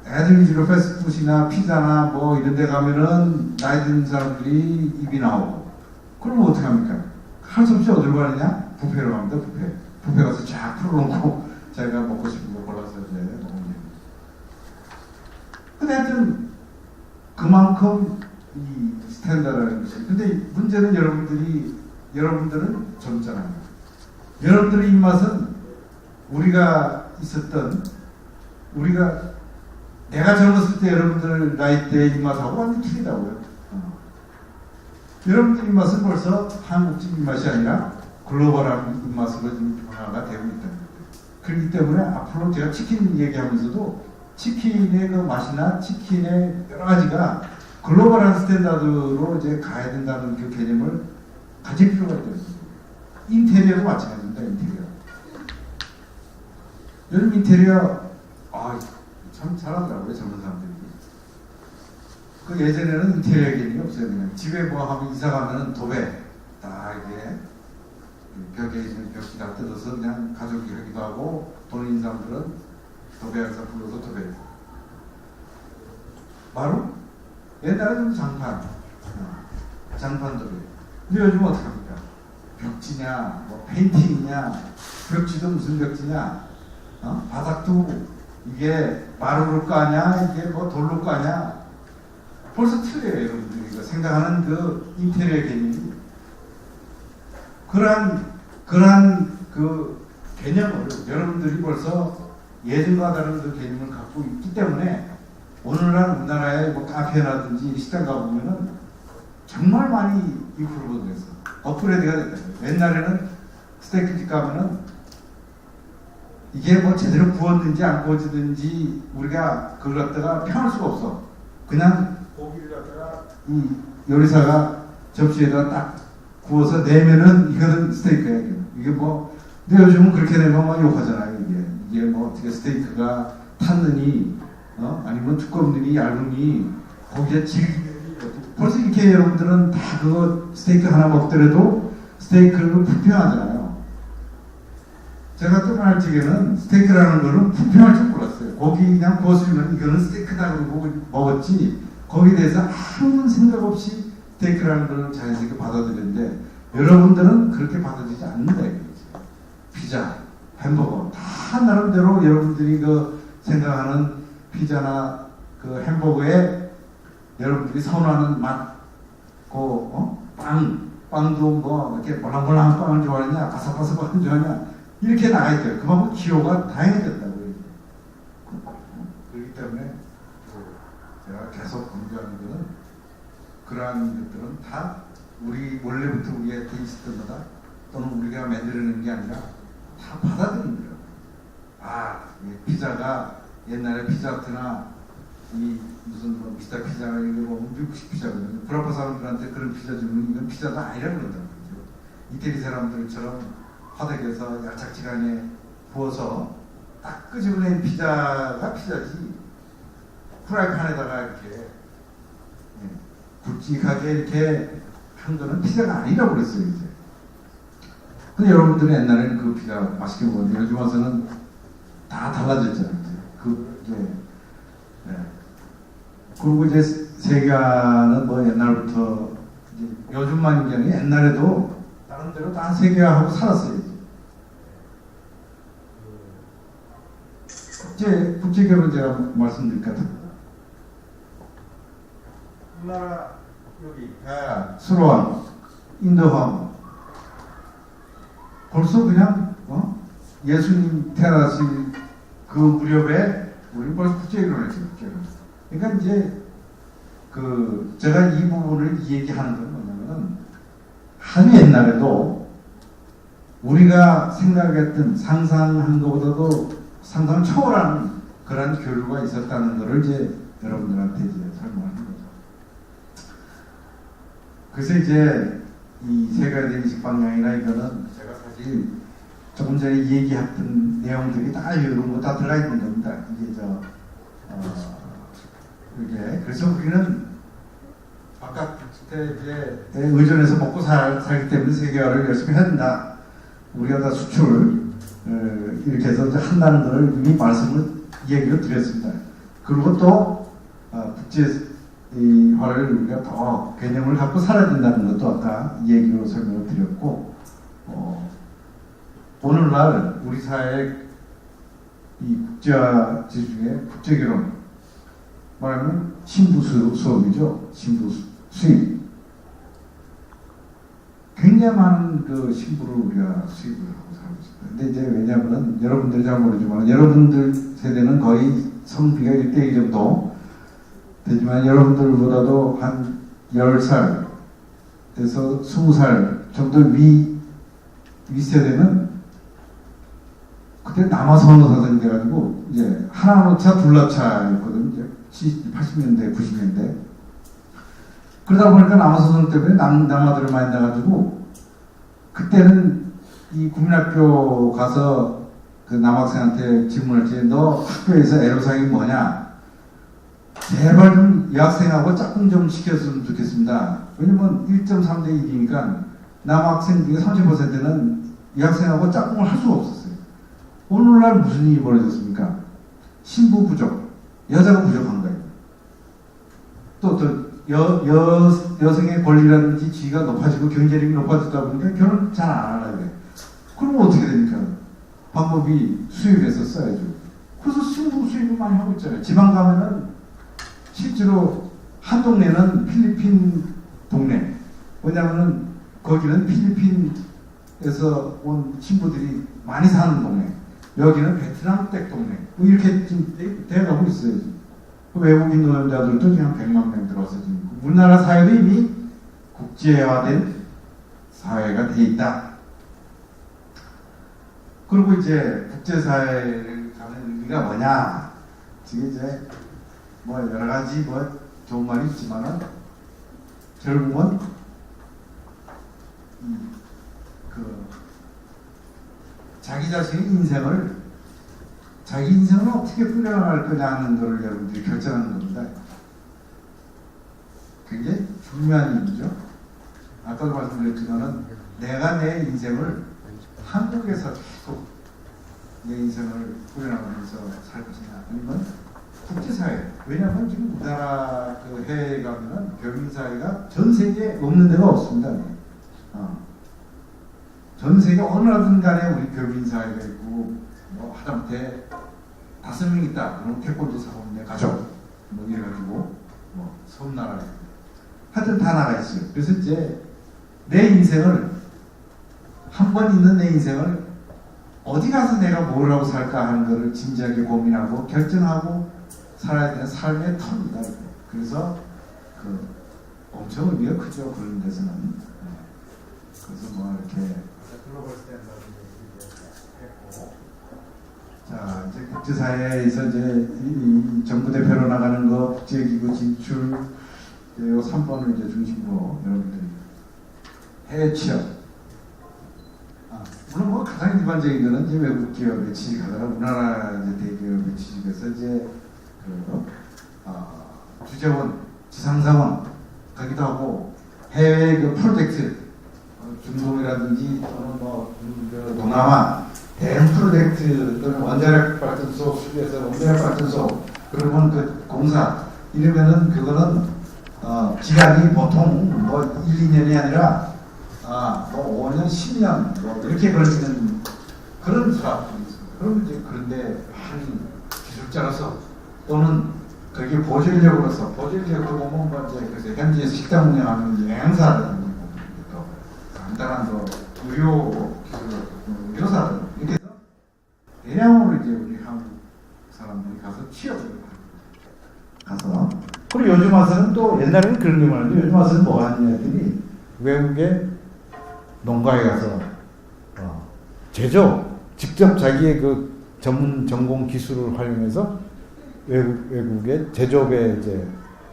애들 위주로 패스트푸드나 피자나 뭐 이런 데 가면은 나이 든 사람들이 입이 나오고 그러면 어떻게 합니까? 할 수 없이 어디로 가느냐? 뷔페로 갑니다. 뷔페 가서 쫙 풀어놓고 자기가 먹고 싶은 거 골라서 이제 먹는 거예요. 근데 하여튼 그만큼 이 스탠다드라는 것이 근데 문제는 여러분들은 젊잖아요. 여러분들의 입맛은 내가 젊었을 때 여러분들 나이 때 입맛하고 완전 틀리다고요. 여러분들 입맛은 벌써 한국식 입맛이 아니라 글로벌한 입맛으로 지금 변화가 되고 있다는 거예요. 그렇기 때문에 앞으로 제가 치킨 얘기하면서도 치킨의 그 맛이나 치킨의 여러 가지가 글로벌한 스탠다드로 이제 가야 된다는 그 개념을 가질 필요가 있다. 인테리어도 마찬가지입니다. 인테리어. 요즘 인테리어 참 잘하더라고요. 젊은 사람들이. 그 예전에는 인테리어 개념이 없어요. 그냥 집에 뭐 하면 이사 가면은 도배 딱 이게 벽에 있는 벽지 다 뜯어서 그냥 가족이 하기도 하고 돈 있는 사람들은 도배하면서 불러서 도배. 바로 옛날에는 장판 도배. 근데 요즘 어떻게 합니까? 벽지냐, 뭐 페인팅이냐, 벽지도 무슨 벽지냐, 바닥도 이게 마루로 까냐, 이게 뭐 돌로 까냐, 벌써 틀려요, 여러분들이 생각하는 그 인테리어 개념이. 그러한 그 개념을 여러분들이 벌써 예전과 다른 그 개념을 갖고 있기 때문에 오늘날 우리나라에 뭐 카페라든지 식당 가보면은 정말 많이 인프루브가 돼서 업그레이드가 됐다. 옛날에는 스테이크집 가면은 이게 뭐 제대로 구웠는지 안 구워지든지 우리가 그걸 갖다가 평할 수가 없어. 그냥 고기를 갖다가 이 요리사가 접시에다 딱 구워서 내면은 이거는 스테이크야. 이게 뭐 근데 요즘은 그렇게 내면 막 욕하잖아요. 이게 뭐 어떻게 스테이크가 탔느니 아니면 두껍느니 얇으니 거기에 질기니 벌써 이렇게 여러분들은 다 그거 스테이크 하나 먹더라도 스테이크를 품평하잖아요. 제가 또 말할 적에는 스테이크라는 거는 품평할 줄 몰랐어요. 고기 그냥 구웠으면 이거는 스테이크다 그러고 먹었지 거기에 대해서 아무 생각 없이 스테이크라는 걸 자연스럽게 받아들였는데 여러분들은 그렇게 받아들이지 않는다 이거죠. 피자, 햄버거 다 다 나름대로 여러분들이 그 생각하는 피자나 그 햄버거에 여러분들이 선호하는 맛, 빵도 뭐 이렇게 몰랑몰랑한 빵을 좋아하느냐, 바삭바삭한 좋아하느냐 이렇게 나가 있어요. 그만큼 기호가 다양해졌다고 얘기해요. 그렇기 때문에 제가 계속 강조하는 것은 그러한 것들은 다 우리 원래부터 우리의 테이스트마다 또는 우리가 만들어내는 게 아니라 다 받아들인 거예요. 피자가 옛날에 피자트나 이 무슨 뭐 미스터 피자 이런 거 미국식 피자거든요. 브라파 사람들한테 그런 피자 주면 이건 피자가 아니라고 그런다는 거죠. 이태리 사람들처럼 화덕에서 야착지간에 구워서 딱 끄집어낸 피자가 피자지. 프라이팬에다가 이렇게 굵직하게 이렇게 한 거는 피자가 아니라고 그랬어요, 이제. 근데 여러분들은 옛날에는 그 피자 맛있게 먹었는데 요즘 와서는 다 달라졌잖아요, 이제. 그리고 이제 세계화는 뭐 옛날부터 이제 요즘만 이게 아니라 옛날에도 다른 데로 다 세계화하고 살았어요. 국제결혼 제가 말씀드릴 것 같아요. 우리나라 여기 수로왕, 인도왕 벌써 그냥 예수님 태어나신 그 무렵에 우리 벌써 국제결혼했죠. 그러니까 이제 제가 이 부분을 얘기하는 건 뭐냐면은 아주 옛날에도 우리가 생각했던 상상한 것보다도 상상을 초월하는 그런 교류가 있었다는 것을 이제 여러분들한테 이제 설명하는 거죠. 그래서 이제 이 세계화된 방향이나 이거는 제가 사실 조금 전에 얘기했던 내용들이 다 이런 거 다 들어가 있는 겁니다. 이게 이게 그래서 우리는 바깥 주택에 의존해서 먹고 살기 때문에 세계화를 열심히 해야 된다. 우리가 다 수출을 이렇게 해서 한다는 것을 이미 얘기를 드렸습니다. 그리고 또 국제화를 우리가 더 개념을 갖고 살아야 된다는 것도 아까 얘기로 설명을 드렸고 오늘날 우리 사회 이 국제화 중에 국제결혼 말하면 신부 수업이죠. 신부 수입. 굉장히 많은 그 신부를 우리가 수입을 하고 살고 있습니다. 근데 이제 왜냐하면 여러분들이 잘 모르지만 여러분들 세대는 거의 성비가 1대1 정도 되지만 여러분들보다도 한 10살에서 20살 정도 윗세대는 그때 남아선호사상이 돼가지고 이제 하나놓자 둘러차였거든요. 80년대, 90년대. 그러다 보니까 남아선호 때문에 남아들을 많이 나가지고 그때는 이 국민학교 가서 그 남학생한테 질문할 때 너 학교에서 애로사항이 뭐냐? 제발 좀 여학생하고 짝꿍 좀 시켰으면 좋겠습니다. 왜냐면 1.3대 1이니까 남학생 중에 30%는 여학생하고 짝꿍을 할 수가 없었어요. 오늘날 무슨 일이 벌어졌습니까? 신부 부족, 여자가 부족한 거예요. 또 여성의 권리라든지 지위가 높아지고 경제력이 높아지다 보니까 결혼 잘 안 하려고 해요. 그럼 어떻게 됩니까? 방법이 수입에서 써야죠. 그래서 신부 수입을 많이 하고 있잖아요. 지방 가면은 실제로 한 동네는 필리핀 동네. 왜냐하면은 거기는 필리핀에서 온 친구들이 많이 사는 동네. 여기는 베트남 댁 동네. 뭐 이렇게 지금 돼가고 있어요. 외국인 노동자들도 지금 한 100만 명 들어와서 지금 우리나라 사회도 이미 국제화된 사회가 돼 있다. 그리고 이제 국제사회를 가는 의미가 뭐냐? 지금 이제 뭐 여러 가지 뭐 좋은 말이 있지만은 결국은 자기 자신의 인생을 자기 인생을 어떻게 꾸려나갈 거냐는 것을 여러분들이 결정하는 겁니다. 굉장히 중요한 일이죠. 아까도 말씀드렸지만은 내가 내 인생을 한국에서 계속 내 인생을 꾸려나가면서 살 것이냐 아니면 국제사회. 왜냐하면 지금 우리나라 그 해외에 가면은 교민사회가 전 세계에 없는 데가 없습니다. 전 세계 어느 나라든 간에 우리 교민사회가 있고 뭐 하다못해 5명 있다. 그럼 태권도 사원 내 가족 뭐 이래가지고 뭐 섬나라 하여튼 다 나가 있어요. 그래서 이제 내 인생을 한 번 있는 내 인생을 어디 가서 내가 뭘 하고 살까 하는 것을 진지하게 고민하고 결정하고 살아야 되는 삶의 터입니다. 그래서 그 엄청 의미가 크죠. 그런 데서는. 그래서 뭐 이렇게 글로벌 스탠다드 했고, 자 이제 국제사회에서 이제 이 정부 대표로 나가는 거, 국제기구 진출, 요 3번을 이제 중심으로 여러분들이 해외 취업. 물론 뭐 가장 일반적인 거는 이제 외국 기업에 취직하거나 우리나라 이제 대기업에 취직해서 이제 그 주재원, 지상사원 가기도 하고 해외 그 프로젝트 중동이라든지 또는 뭐 동남아 대형 프로젝트 또는 원자력 발전소 수주해서 원자력 발전소 그러면 그 공사 이러면은 그거는 기간이 보통 뭐 1, 2년이 아니라 뭐 5년, 10년 뭐 이렇게 걸리는 그런 사업들이 있습니다. 그럼 이제 그런데 한 기술자로서 또는 거기에 보조인력으로서 보조인력도 보면 뭐 이제 그래서 현지에서 식당 운영하는 여행사라든지 또 간단한 뭐 의료 기술 의료사들 이렇게 해서 대량으로 이제 우리 한국 사람들이 가서 취업을 가서 그리고 요즘 와서는 또 옛날에는 그런 게 많은데 요즘 와서는 뭐 하냐 했더니 외국에 농가에 가서 제조 직접 자기의 그 전문 전공 기술을 활용해서 외국의 제조업에 이제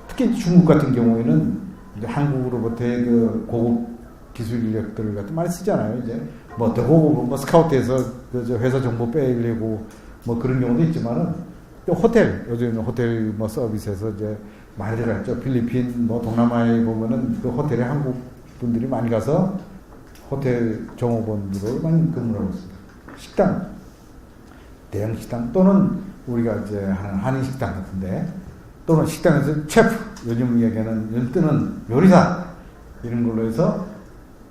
특히 중국 같은 경우에는 이제 한국으로부터의 그 고급 기술 인력들을 갖다 많이 쓰잖아요. 이제 뭐 더 고급 뭐 스카우트해서 그 회사 정보 빼려고 뭐 그런 경우도 있지만은 또 호텔 요즘은 호텔 뭐 서비스에서 이제 많이 들어갔죠. 필리핀 뭐 동남아에 보면은 그 호텔에 한국 분들이 많이 가서 호텔 종업원으로 많이 근무를 하고 있습니다. 식당, 대형 식당 또는 우리가 이제 하는 한인 식당 같은데 또는 식당에서 셰프, 요즘 얘기하는 요즘 뜨는 요리사 이런 걸로 해서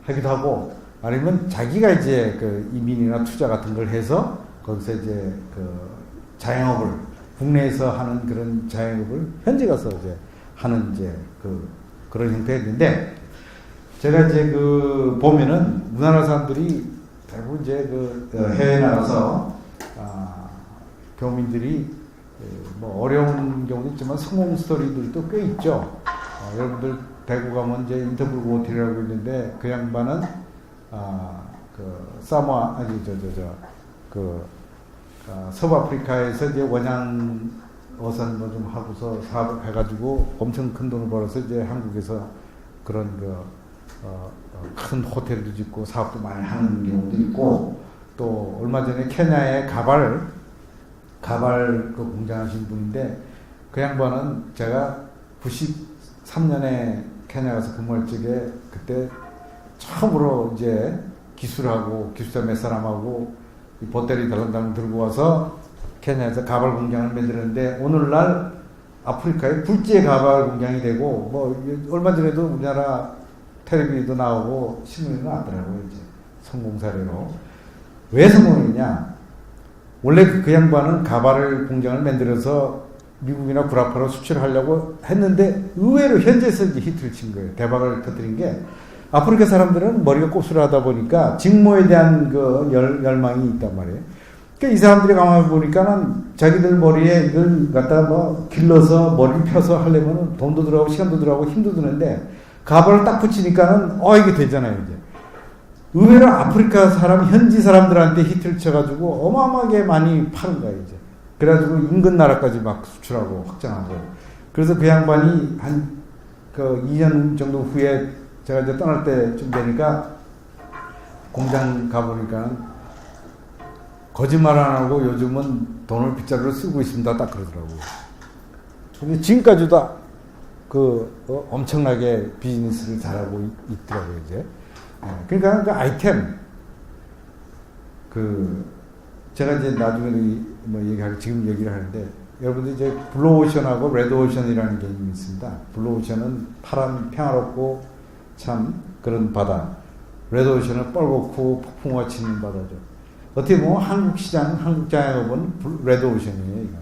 하기도 하고 아니면 자기가 이제 그 이민이나 투자 같은 걸 해서 거기서 이제 그 자영업을 국내에서 하는 그런 자영업을 현지 가서 이제 하는 이제 그런 형태였는데 제가 이제 그 보면은 우리나라 사람들이 대부분 이제 해외 나가서 교민들이 뭐 어려운 경우도 있지만 성공 스토리들도 꽤 있죠. 여러분들 대구 가면 이제 인터뷰 호텔이라고 있는데 그 양반은 사모아 아니 서부아프리카에서 이제 원양 어선 뭐 좀 하고서 사업을 해가지고 엄청 큰 돈을 벌어서 이제 한국에서 그런 큰 호텔도 짓고 사업도 많이 하는 경우도 있고 또 얼마 전에 케냐에 가발 그 공장 하신 분인데 그 양반은 제가 93년에 케냐 가서 근무할 적에 그때 처음으로 이제 기술자 몇 사람하고 보따리 달랑달랑 들고 와서 케냐에서 가발 공장을 만들었는데 오늘날 아프리카의 굴지의 가발 공장이 되고 뭐 얼마 전에도 우리나라 텔레비전도 나오고 신문에 나왔더라고요. 이제 성공 사례로. 왜 성공했냐? 원래 그 양반은 가발을 공장을 만들어서 미국이나 구라파로 수출하려고 했는데 의외로 현지에서 이제 히트를 친 거예요. 대박을 터뜨린 게 아프리카 사람들은 머리가 곱슬하다 보니까 직모에 대한 그 열망이 있단 말이에요. 그러니까 이 사람들이 가만히 보니까는 자기들 머리에 이걸 갖다가 뭐 길러서 머리를 펴서 하려면 돈도 들어가고 시간도 들어가고 힘도 드는데 가발을 딱 붙이니까는 이게 되잖아요. 이제 의외로 아프리카 현지 사람들한테 히트를 쳐가지고 어마어마하게 많이 파는 거예요. 이제 그래가지고 인근 나라까지 막 수출하고 확장하고 그래서 그 양반이 한 2년 정도 후에 제가 이제 떠날 때쯤 되니까 공장 가보니까 거짓말 안 하고 요즘은 돈을 빗자루로 쓰고 있습니다. 딱 그러더라고요. 근데 지금까지도 엄청나게 비즈니스를 잘하고 있더라고요, 이제. 그러니까 그 아이템, 제가 이제 나중에 지금 얘기를 하는데, 여러분들 이제 블루오션하고 레드오션이라는 개념이 있습니다. 블루오션은 파란, 평화롭고 참 그런 바다. 레드오션은 뻘겋고 폭풍우가 치는 바다죠. 어떻게 보면 한국 시장, 한국 자영업은 레드오션이에요. 이거는.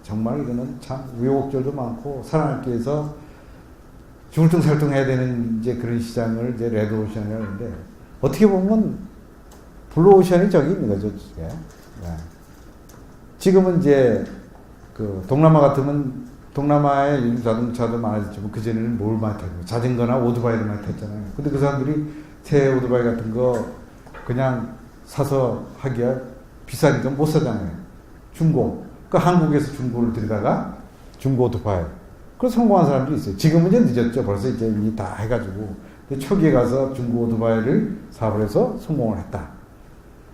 정말 이거는 참 우여곡절도 많고 살아남기 위해서 중얼뚱살뚱 해야 되는 이제 그런 시장을 이제 레드오션이라고 하는데 어떻게 보면 블루오션이 저기 있는 거죠. 예. 지금은 이제 그 동남아 같으면 동남아에 요즘 자동차도 많아졌지만 그전에는 뭘 많이 타고 자전거나 오토바이를 많이 탔잖아요. 근데 그 사람들이 새 오토바이 같은 거 그냥 사서 하기가 비싸니까 못 사잖아요. 중고. 그 한국에서 중고를 들여다가 중고 오토바이. 그래서 성공한 사람도 있어요. 지금은 이제 늦었죠. 벌써 이제 이미 다 해가지고. 근데 초기에 가서 중고 오토바이를 사업을 해서 성공을 했다.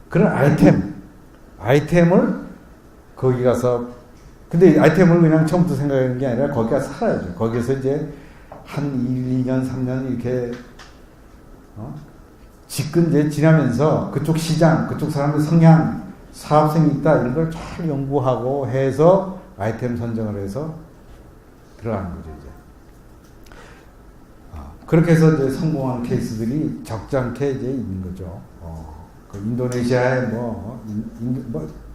그런 아이템을 거기 가서, 근데 아이템을 그냥 처음부터 생각하는 게 아니라 거기 가서 살아야죠. 거기에서 이제 한 1, 2년, 3년 이렇게, 지금 이제 지나면서 그쪽 시장, 그쪽 사람의 성향, 사업성이 있다, 이런 걸 잘 연구하고 해서 아이템 선정을 해서 들어가는 거죠, 이제. 그렇게 해서 이제 성공한 케이스들이 적지 않게 이제 있는 거죠. 그 인도네시아에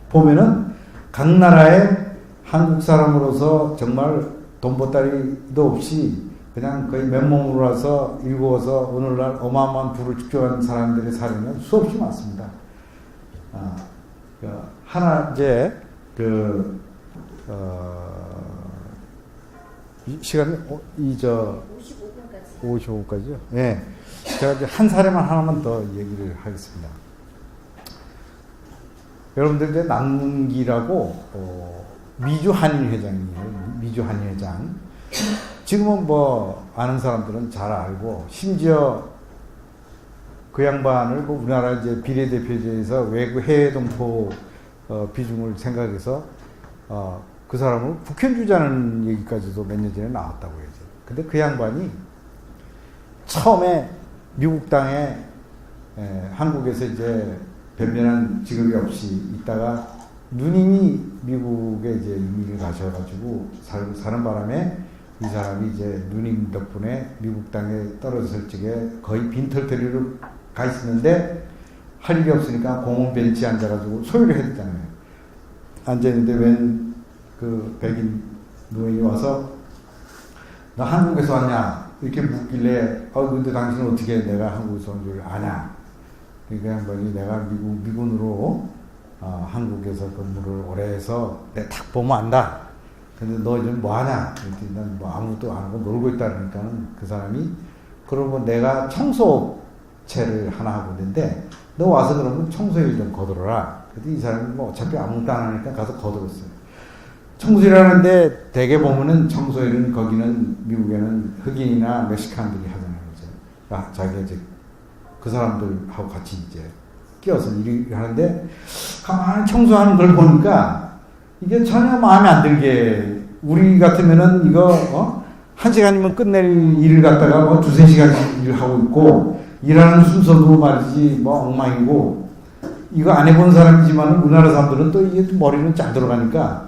보면은 각 나라에 한국 사람으로서 정말 돈 보따리도 없이 그냥 거의 맨몸으로 와서 일구어서 오늘날 어마어마한 부를 축적한 사람들의 사례는 수없이 많습니다. 하나 이제 시간이 55분까지요. 네. 제가 이제 한 사례만 하나만 더 얘기를 하겠습니다. 여러분들 이제 남문기라고 미주 한인회장이에요. 미주 한인회장. 지금은 뭐 아는 사람들은 잘 알고 심지어 그 양반을 뭐 우리나라 이제 비례대표제에서 외국 해외 동포 비중을 생각해서 그 사람을 국회주자는 얘기까지도 몇 년 전에 나왔다고 해요. 근데 그 양반이 처음에 미국 땅에 한국에서 이제 변변한 직업이 없이 있다가 누님이 미국에 이제 이민을 가셔가지고 사는 바람에 이 사람이 이제 누님 덕분에 미국 땅에 떨어졌을 적에 거의 빈털터리로 가 있었는데 할 일이 없으니까 공원 벤치에 앉아가지고 소유를 했잖아요. 앉아있는데 웬 그 백인 노인이 와서 너 한국에서 왔냐? 이렇게 묻길래 근데 당신은 어떻게 내가 한국에서 온 줄 아냐? 그러니까 양반이 내가 미군으로 한국에서 근무를 오래 해서 내가 딱 보면 안다. 근데 너 요즘 뭐 하냐? 그랬더니 난 뭐 아무것도 안 하고 놀고 있다 그러니까는 그 사람이 그러면 내가 청소채를 하나 하고 있는데 너 와서 그러면 청소일 좀 거들어라. 그랬더니 이 사람이 뭐 어차피 아무것도 안 하니까 가서 거들었어요. 청소일 하는데 대개 보면은 청소일은 거기는 미국에는 흑인이나 멕시칸들이 하잖아요. 자기가 이제 그 사람들하고 같이 이제 끼어서 일을 하는데 가만히 청소하는 걸 보니까 이게 전혀 마음에 안 들게 우리 같으면은 이거 한 시간이면 끝낼 일을 갖다가 뭐 두세 시간씩 일을 하고 있고 일하는 순서도 말이지 뭐 엉망이고 이거 안 해본 사람이지만 우리나라 사람들은 또 이게 머리는 잘 들어가니까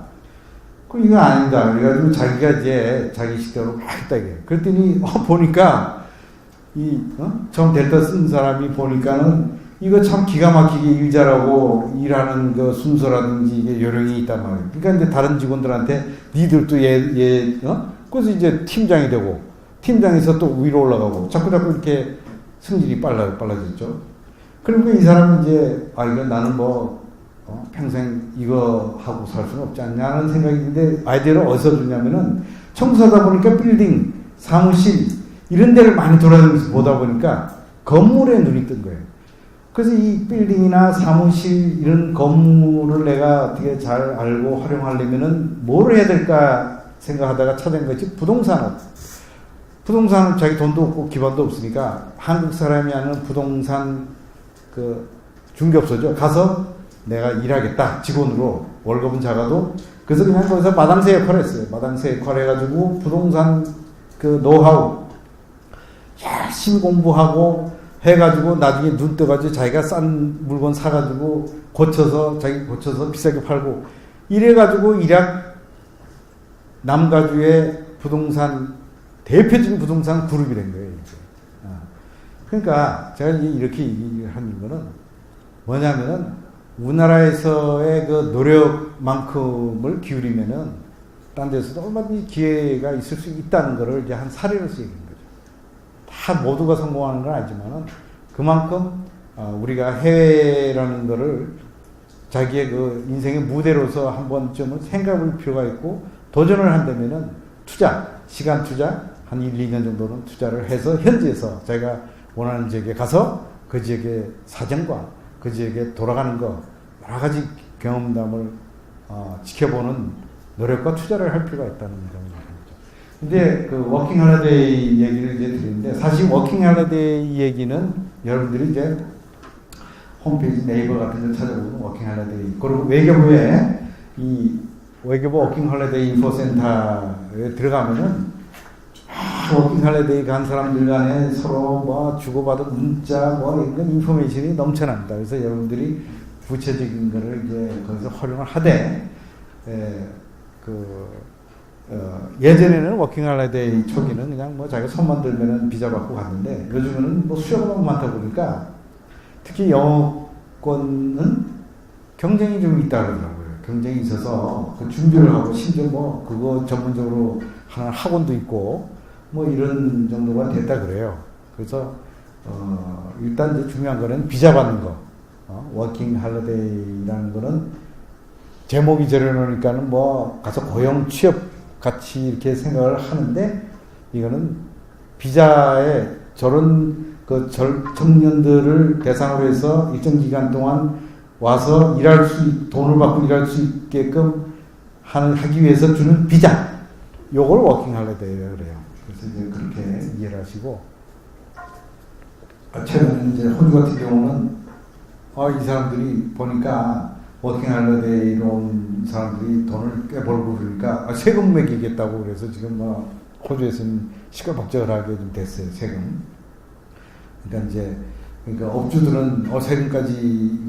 그 이거 아니다. 그래가지고 자기가 이제 자기 식대로 막 했다 이게. 그랬더니 보니까 처음 델타 쓴 사람이 보니까는 이거 참 기가 막히게 일 잘하고 일하는 그 순서라든지 이게 요령이 있단 말이에요. 그러니까 이제 다른 직원들한테 니들도 그래서 이제 팀장이 되고 팀장에서 또 위로 올라가고 자꾸 이렇게 승질이 빨라졌죠. 그리고 이 사람은 이제 이거 나는 뭐 평생 이거 하고 살 수는 없지 않냐는 생각이 드는데 아이디어를 어디서 주냐면은 청소하다 보니까 빌딩, 사무실 이런 데를 많이 돌아다니면서 보다 보니까 건물에 눈이 뜬 거예요. 그래서 이 빌딩이나 사무실 이런 건물을 내가 어떻게 잘 알고 활용하려면은 뭘 해야 될까 생각하다가 찾은 것이 부동산업. 부동산은 자기 돈도 없고 기반도 없으니까 한국 사람이 하는 부동산 그 중개업소죠. 가서 내가 일하겠다. 직원으로. 월급은 작아도. 그래서 그냥 거기서 마당새 역할을 했어요. 마당새 역할을 해가지고 부동산 그 노하우 열심히 공부하고 해가지고 나중에 눈 떠가지고 자기가 싼 물건 사가지고 자기 고쳐서 비싸게 팔고 이래가지고 일약 남가주의 부동산 대표적인 부동산 그룹이 된 거예요. 그러니까 제가 이렇게 얘기하는 거는 뭐냐면은 우리나라에서의 그 노력만큼을 기울이면은 딴 데서도 얼마든지 기회가 있을 수 있다는 것을 이제 한 사례로서 얘기한 거죠. 다 모두가 성공하는 건 아니지만은 그만큼 우리가 해외라는 거를 자기의 그 인생의 무대로서 한 번쯤은 생각해 볼 필요가 있고 도전을 한다면은 시간 투자 한 1, 2년 정도는 투자를 해서 현지에서 자기가 원하는 지역에 가서 그 지역의 사정과 그 지역에 돌아가는 거 여러 가지 경험담을 지켜보는 노력과 투자를 할 필요가 있다는 점입니다. 근데 그 워킹 할리데이 얘기를 이제 드리는데 사실 워킹 할리데이 얘기는 여러분들이 이제 홈페이지 네이버 같은 데 찾아보면 워킹 할리데이 그리고 외교부에 이 외교부 워킹 할리데이 인포센터에 들어가면은 워킹 할리데이 간 사람들 간에 서로 뭐 주고받은 문자 뭐 이런 인포메이션이 넘쳐납니다. 그래서 여러분들이 구체적인 거를 이제 거기서 활용을 하되 예전에는 워킹 할리데이 초기는 그냥 뭐 자기가 손만 들면은 비자 받고 갔는데 요즘에는 뭐 수요가 너무 많다 보니까 특히 영어권은 경쟁이 좀 있다 그러더라고요. 경쟁이 있어서 그 준비를 하고 심지어 뭐 그거 전문적으로 하는 학원도 있고 뭐 이런 정도가 됐다 그래요. 그래서 일단 이제 중요한 거는 비자 받는 거. 워킹 할리데이라는 거는 제목이 저래놓으니까는 뭐 가서 고용 취업 같이 이렇게 생각을 하는데 이거는 비자에 저런 그 청년들을 대상으로 해서 일정 기간 동안 와서 돈을 받고 일할 수 있게끔 하기 위해서 주는 비자. 요걸 워킹 할리데이라고 그래요. 그래서 이제 그렇게 이해를 하시고 최근에 이제 호주 같은 경우는 이 사람들이 보니까 워킹 할리데이로 온 사람들이 돈을 꽤 벌고 그러니까 세금 매기겠다고 그래서 지금 뭐 호주에서는 시끌벅적하게 좀 됐어요. 세금. 그러니까 업주들은 세금까지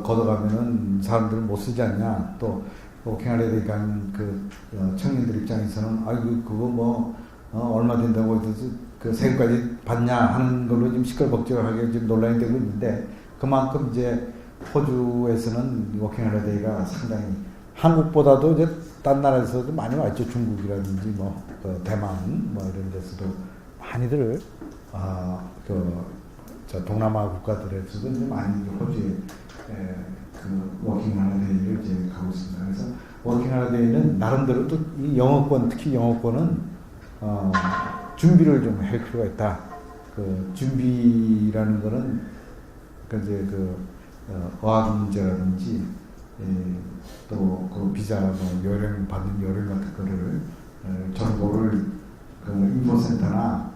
걷어가면은 사람들을 못 쓰지 않냐. 또 워킹 할리데이 간 그 청년들 입장에서는 그거 뭐 얼마 된다고 해서 그 세금까지 받냐 하는 걸로 지금 시끌벅적하게 지금 논란이 되고 있는데 그만큼 이제 호주에서는 워킹 할리데이가 상당히 한국보다도 이제 딴 나라에서도 많이 왔죠. 중국이라든지 뭐 대만 뭐 이런 데서도 많이들 저 동남아 국가들에서도 이제 많이 호주에 그 워킹 할리데이를 이제 가고 있습니다. 그래서 워킹 할리데이는 나름대로 또 이 영어권 특히 영어권은 준비를 좀 할 필요가 있다. 그 준비라는 거는 이제 어학 문제라든지 또 그 비자 요령 받는 요령 같은 거를 정보를 그 인포센터나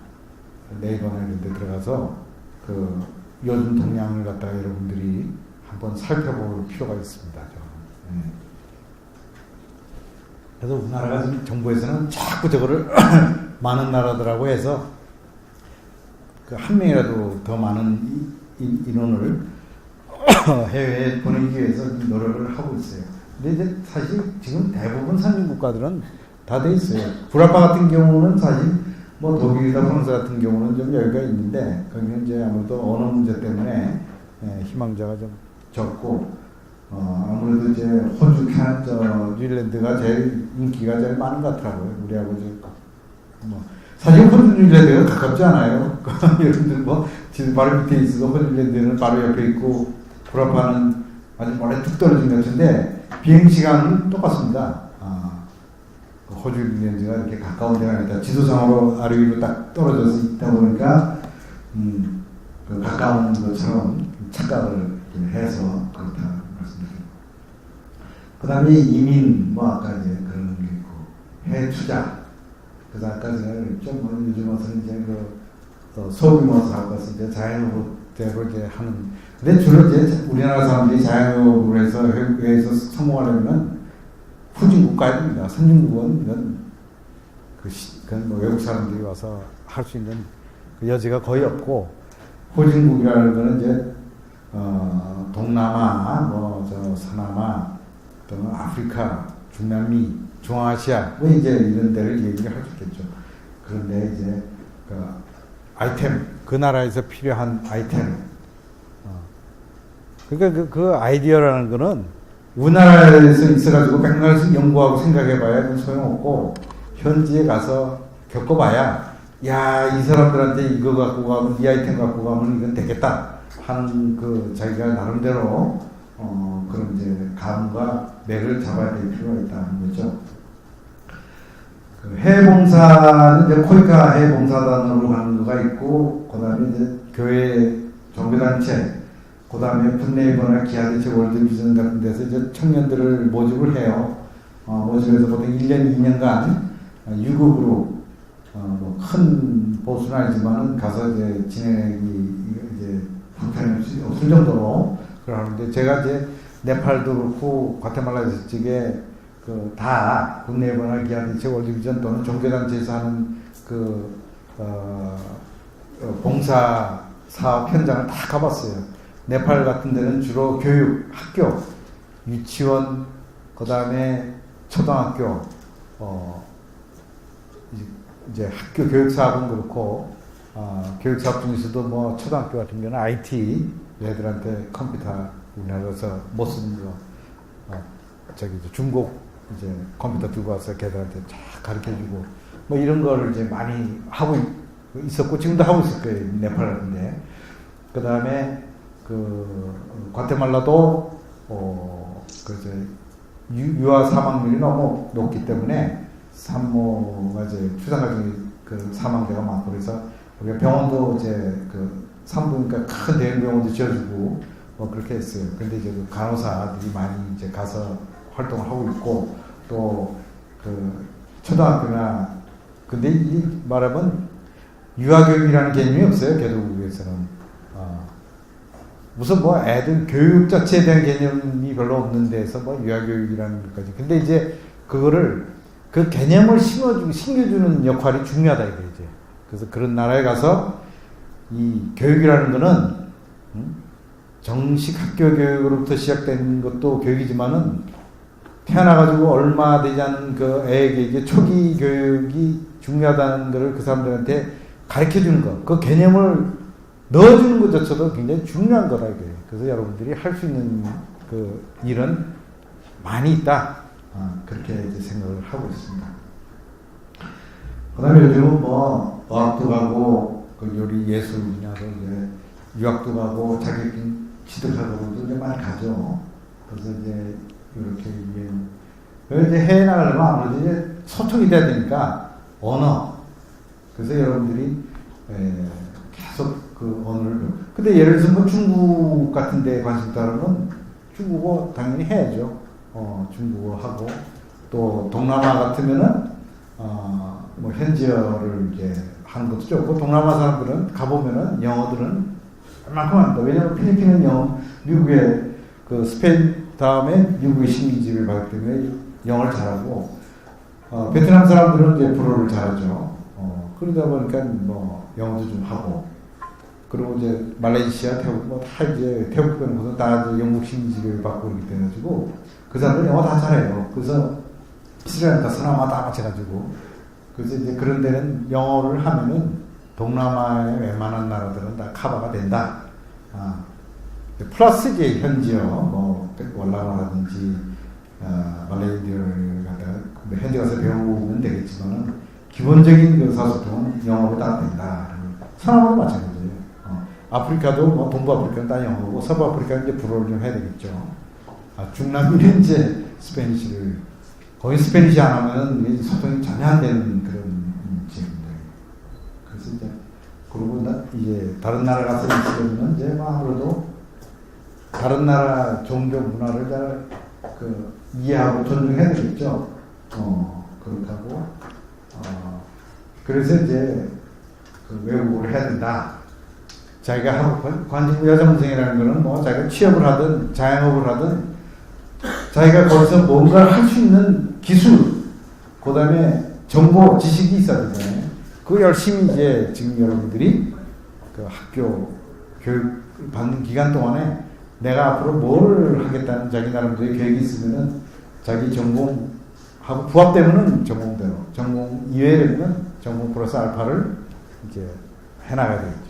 네이버나 이런 데 들어가서 그 요즘 동향을 갖다가 여러분들이 한번 살펴볼 필요가 있습니다. 그래서 우리나라가 지금 정부에서는 자꾸 저거를 많은 나라들하고 해서 그 한 명이라도 더 많은 인원을 해외에 보내기 위해서 노력을 하고 있어요. 근데 이제 사실 지금 대부분 선진 국가들은 다 돼 있어요. 불아파 같은 경우는 사실 뭐 독일이나 프랑스 같은 경우는 좀 여유가 있는데 거기는 이제 아무래도 언어 문제 때문에 희망자가 좀 적고 아무래도 이제 호주, 뉴질랜드가 제일 인기가 제일 많은 것 같더라고요. 우리하고 사실 호주, 뉴질랜드가 가깝지 않아요. 여러분들 지금 바로 밑에 있어도 호주, 뉴질랜드는 바로 옆에 있고 불아파는 아주 멀리 툭 떨어진 것 같은데 비행시간은 똑같습니다. 호주, 뉴질랜드가 이렇게 가까운 데가 아니다. 지도상으로 아래 위로 딱 떨어져서 있다 보니까 그 가까운 것처럼 착각을 해서 그렇다 말씀드립니다. 그 다음에 이민, 아까 이제 그런 게 있고, 해외 투자. 그래서 아까 제가 좀 요즘 와서는 이제 소규모 사업가서 이제 자영업대로 이제 하는. 근데 주로 이제 우리나라 사람들이 자영업을 해서 해외에서 성공하려면 후진국 가야 됩니다. 선진국은 그건 외국 사람들이 와서 할 수 있는 그 여지가 거의 없고, 후진국이라는 거는 이제 동남아, 서남아, 또 아프리카, 중남미, 중앙아시아, 이제 이런 데를 얘기를 할 수 있겠죠. 그런데 이제 아이템, 그 나라에서 필요한 아이템, 그러니까 그 아이디어라는 거는 우리나라에서 있어가지고 백날 연구하고 생각해봐야 그건 소용없고 현지에 가서 겪어봐야 야, 이 사람들한테 이거 갖고 가면 이 아이템 갖고 가면 이건 되겠다 하는 그 자기가 나름대로 그런 이제 감과 맥을 잡아야 될 필요가 있다는 거죠. 그 해외봉사는 이제 코이카 해외봉사단으로 가는 거가 있고, 그 다음에 이제 교회 종교단체, 그 다음에 분내거나 기아대체 월드비전 같은 데서 이제 청년들을 모집을 해요. 모집해서 보통 1년, 2년간 유급으로 큰 보수는 아니지만은 가서 이제 진행이 이제 불편이 없을 정도로 그러는데, 제가 이제 네팔도 그렇고 과테말라 쪽에 다 국내거나 기아대체 월드비전 또는 종교단체에서 하는 봉사 사업 현장을 다 가봤어요. 네팔 같은 데는 주로 교육, 학교, 유치원, 그 다음에 초등학교, 이제 학교 교육 사업은 그렇고, 교육 사업 중에서도 뭐 초등학교 같은 경우는 IT, 얘들한테 컴퓨터 우리나라에서 못 쓰는 거, 중국 이제 컴퓨터 들고 와서 걔들한테 쫙 가르쳐주고, 뭐 이런 거를 이제 많이 하고 있었고, 지금도 하고 있을 거예요, 네팔 같은데. 그 다음에 과테말라도 유아 사망률이 너무 높기 때문에 산모가 이제 출산 과정에 사망자가 많고, 그래서 우리가 병원도 이제 산부인과 큰 대형 병원도 지어주고 뭐 그렇게 했어요. 근데 이제 간호사들이 많이 이제 가서 활동을 하고 있고, 또 초등학교나, 근데 이 말하면 유아교육이라는 개념이 없어요, 개도국에서는. 무슨 뭐 애들 교육 자체에 대한 개념이 별로 없는 데서 뭐 유아교육이라는 것까지. 근데 이제 그거를 그 개념을 심겨주는 역할이 중요하다 이거지. 그래서 그런 나라에 가서 이 교육이라는 거는 정식 학교 교육으로부터 시작된 것도 교육이지만은 태어나가지고 얼마 되지 않은 그 애에게 이게 초기 교육이 중요하다는 것을 그 사람들한테 가르쳐 주는 것, 그 개념을 넣어주는 것조차도 굉장히 중요한 거다 이게. 그래서 여러분들이 할 수 있는 그 일은 많이 있다. 그렇게 이제 생각을 하고 있습니다. 그다음에 요즘은 뭐 어학도 가고 요리 예술이나 이제 유학도 가고 자격증 취득하고도 이제 많이 가죠. 그래서 이제 이렇게 이제 해외 나가려면 아무래도 이제 소통이 돼야 되니까 언어. 그래서 여러분들이 계속 그 언어를. 근데 예를 들어서 뭐 중국 같은 데 관심 있다면 중국어 당연히 해야죠. 중국어 하고, 또 동남아 같으면은 뭐 현지어를 이제 하는 것도 좋고, 동남아 사람들은 가보면은 영어들은 얼마큼 합니다. 왜냐면 필리핀은 영어, 미국의 스페인 다음에 미국의 식민지를 받기 때문에 영어를 잘하고, 베트남 사람들은 이제 불어를 잘하죠. 그러다 보니까 뭐 영어도 좀 하고, 그리고 이제 말레이시아, 태국 뭐 다 이제 태국은 무슨 다 영국 식민지를 받고 있기 때문에 가지고 그 사람들은 영어 다 잘해요. 그래서 스리랑카, 서남아 다 마찬가지고. 그래서 이제 그런 데는 영어를 하면은 동남아의 웬만한 나라들은 다 커버가 된다. 플러스 이제 현지어, 뭐 월남어라든지 말레이어를 갖다가 현지 가서 배우면 되겠지만은 기본적인 의사소통은 영어로 다 된다. 서남아도 마찬가지예요. 아프리카도 뭐 동부 아프리카는 다 영어고, 서부 아프리카는 이제 불어를 좀 해야 되겠죠. 중남미는 이제 스페니쉬를, 거의 스페니쉬 안 하면은 소통이 전혀 안 되는 그런 지역입니다. 그래서 이제 그러고 이제 다른 나라 가서 있으려면 이제 아무래도 다른 나라 종교 문화를 잘 이해하고 존중해야 되겠죠. 그렇다고 그래서 이제 외국어를 해야 된다. 자기가 하고 관심 여성생이라는 거는 뭐 자기가 취업을 하든 자영업을 하든 자기가 거기서 뭔가를 할 수 있는 기술, 그 다음에 정보, 지식이 있어야 되잖아요. 그거 열심히 이제 지금 여러분들이 학교 교육 받는 기간 동안에 내가 앞으로 뭘 하겠다는 자기 나름대로 계획이 있으면은 자기 전공하고 부합되면은 전공대로, 전공 이외에는 전공 플러스 알파를 이제 해나가야 되겠죠.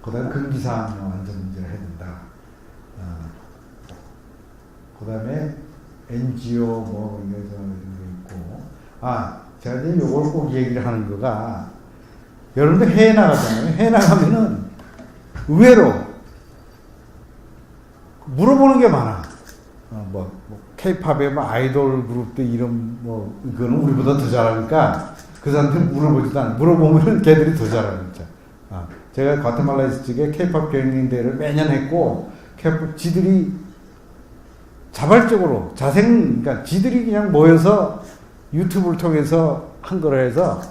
그다음에 금기사항 안전문제를 해야 된다. 그다음에 NGO 뭐 이런 게 있고, 제가 이제 요걸 꼭 얘기를 하는 거가, 여러분들 해외 나가잖아요. 해외 나가면은 의외로 물어보는 게 많아. K-팝의 뭐 아이돌 그룹들 이름 뭐 이거는 우리보다 더 잘하니까 그 사람들 물어보지도 않아. 물어보면은 걔들이 더 잘하는 거죠. 제가 과테말라 있을 적에 K-팝 경영 대회를 매년 했고, K-팝 지들이 자발적으로 그러니까 지들이 그냥 모여서 유튜브를 통해서 한 거라 해서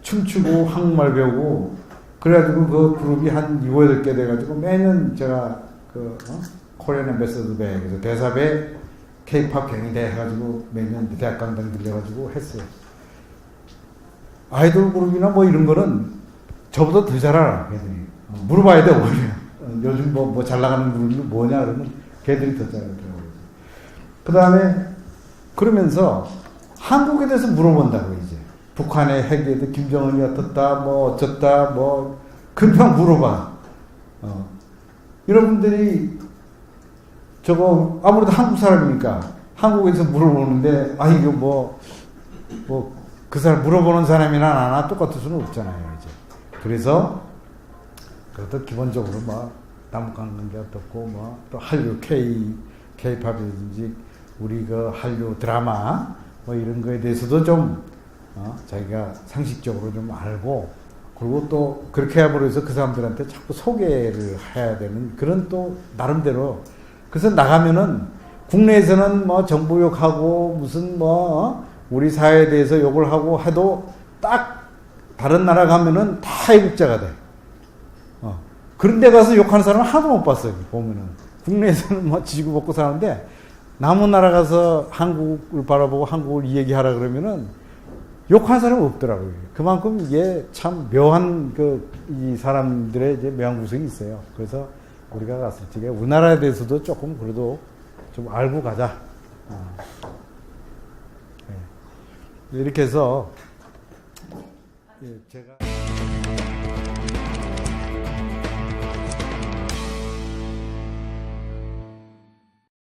춤추고 한국말 배우고 그래가지고 그 그룹이 한 7, 8개 돼가지고 매년 제가 코리안 앰베서더 배에서 대사배 K-팝 경영대 해가지고 매년 대학 강당 들려가지고 했어요. 아이돌 그룹이나 뭐 이런 거는 저보다 더 잘 알아, 걔들이. 물어봐야 돼, 오히려. 요즘 뭐 잘 나가는 그룹이 뭐냐, 그러면 걔들이 더 잘 알더라고요. 그 다음에, 그러면서 한국에 대해서 물어본다고, 이제. 북한의 핵에 대해 김정은이 어떻다, 뭐 어쩌다, 뭐, 그냥 물어봐. 여러분들이 저거, 아무래도 한국 사람이니까 한국에서 물어보는데, 이거 그 사람 물어보는 사람이나 나나 똑같을 수는 없잖아요, 이제. 그래서, 그것도 기본적으로 남북관계 어떻고, 또 한류 K-팝이든지, 우리 그 한류 드라마, 이런 거에 대해서도 좀, 자기가 상식적으로 좀 알고, 그리고 또 그렇게 함으로 해서 그 사람들한테 자꾸 소개를 해야 되는 그런 또 나름대로. 그래서 나가면은, 국내에서는 정부 욕하고, 무슨 우리 사회에 대해서 욕을 하고 해도 딱 다른 나라 가면은 다 애국자가 돼. 그런 데 가서 욕하는 사람은 하나도 못 봤어요, 보면은. 국내에서는 지지고 먹고 사는데, 남은 나라 가서 한국을 바라보고 한국을 얘기하라 그러면은 욕하는 사람은 없더라고요. 그만큼 이게 참 묘한 이 사람들의 이제 묘한 구석이 있어요. 그래서 우리가 갔을 적에 우리나라에 대해서도 조금 그래도 좀 알고 가자. 이렇게 해서 제가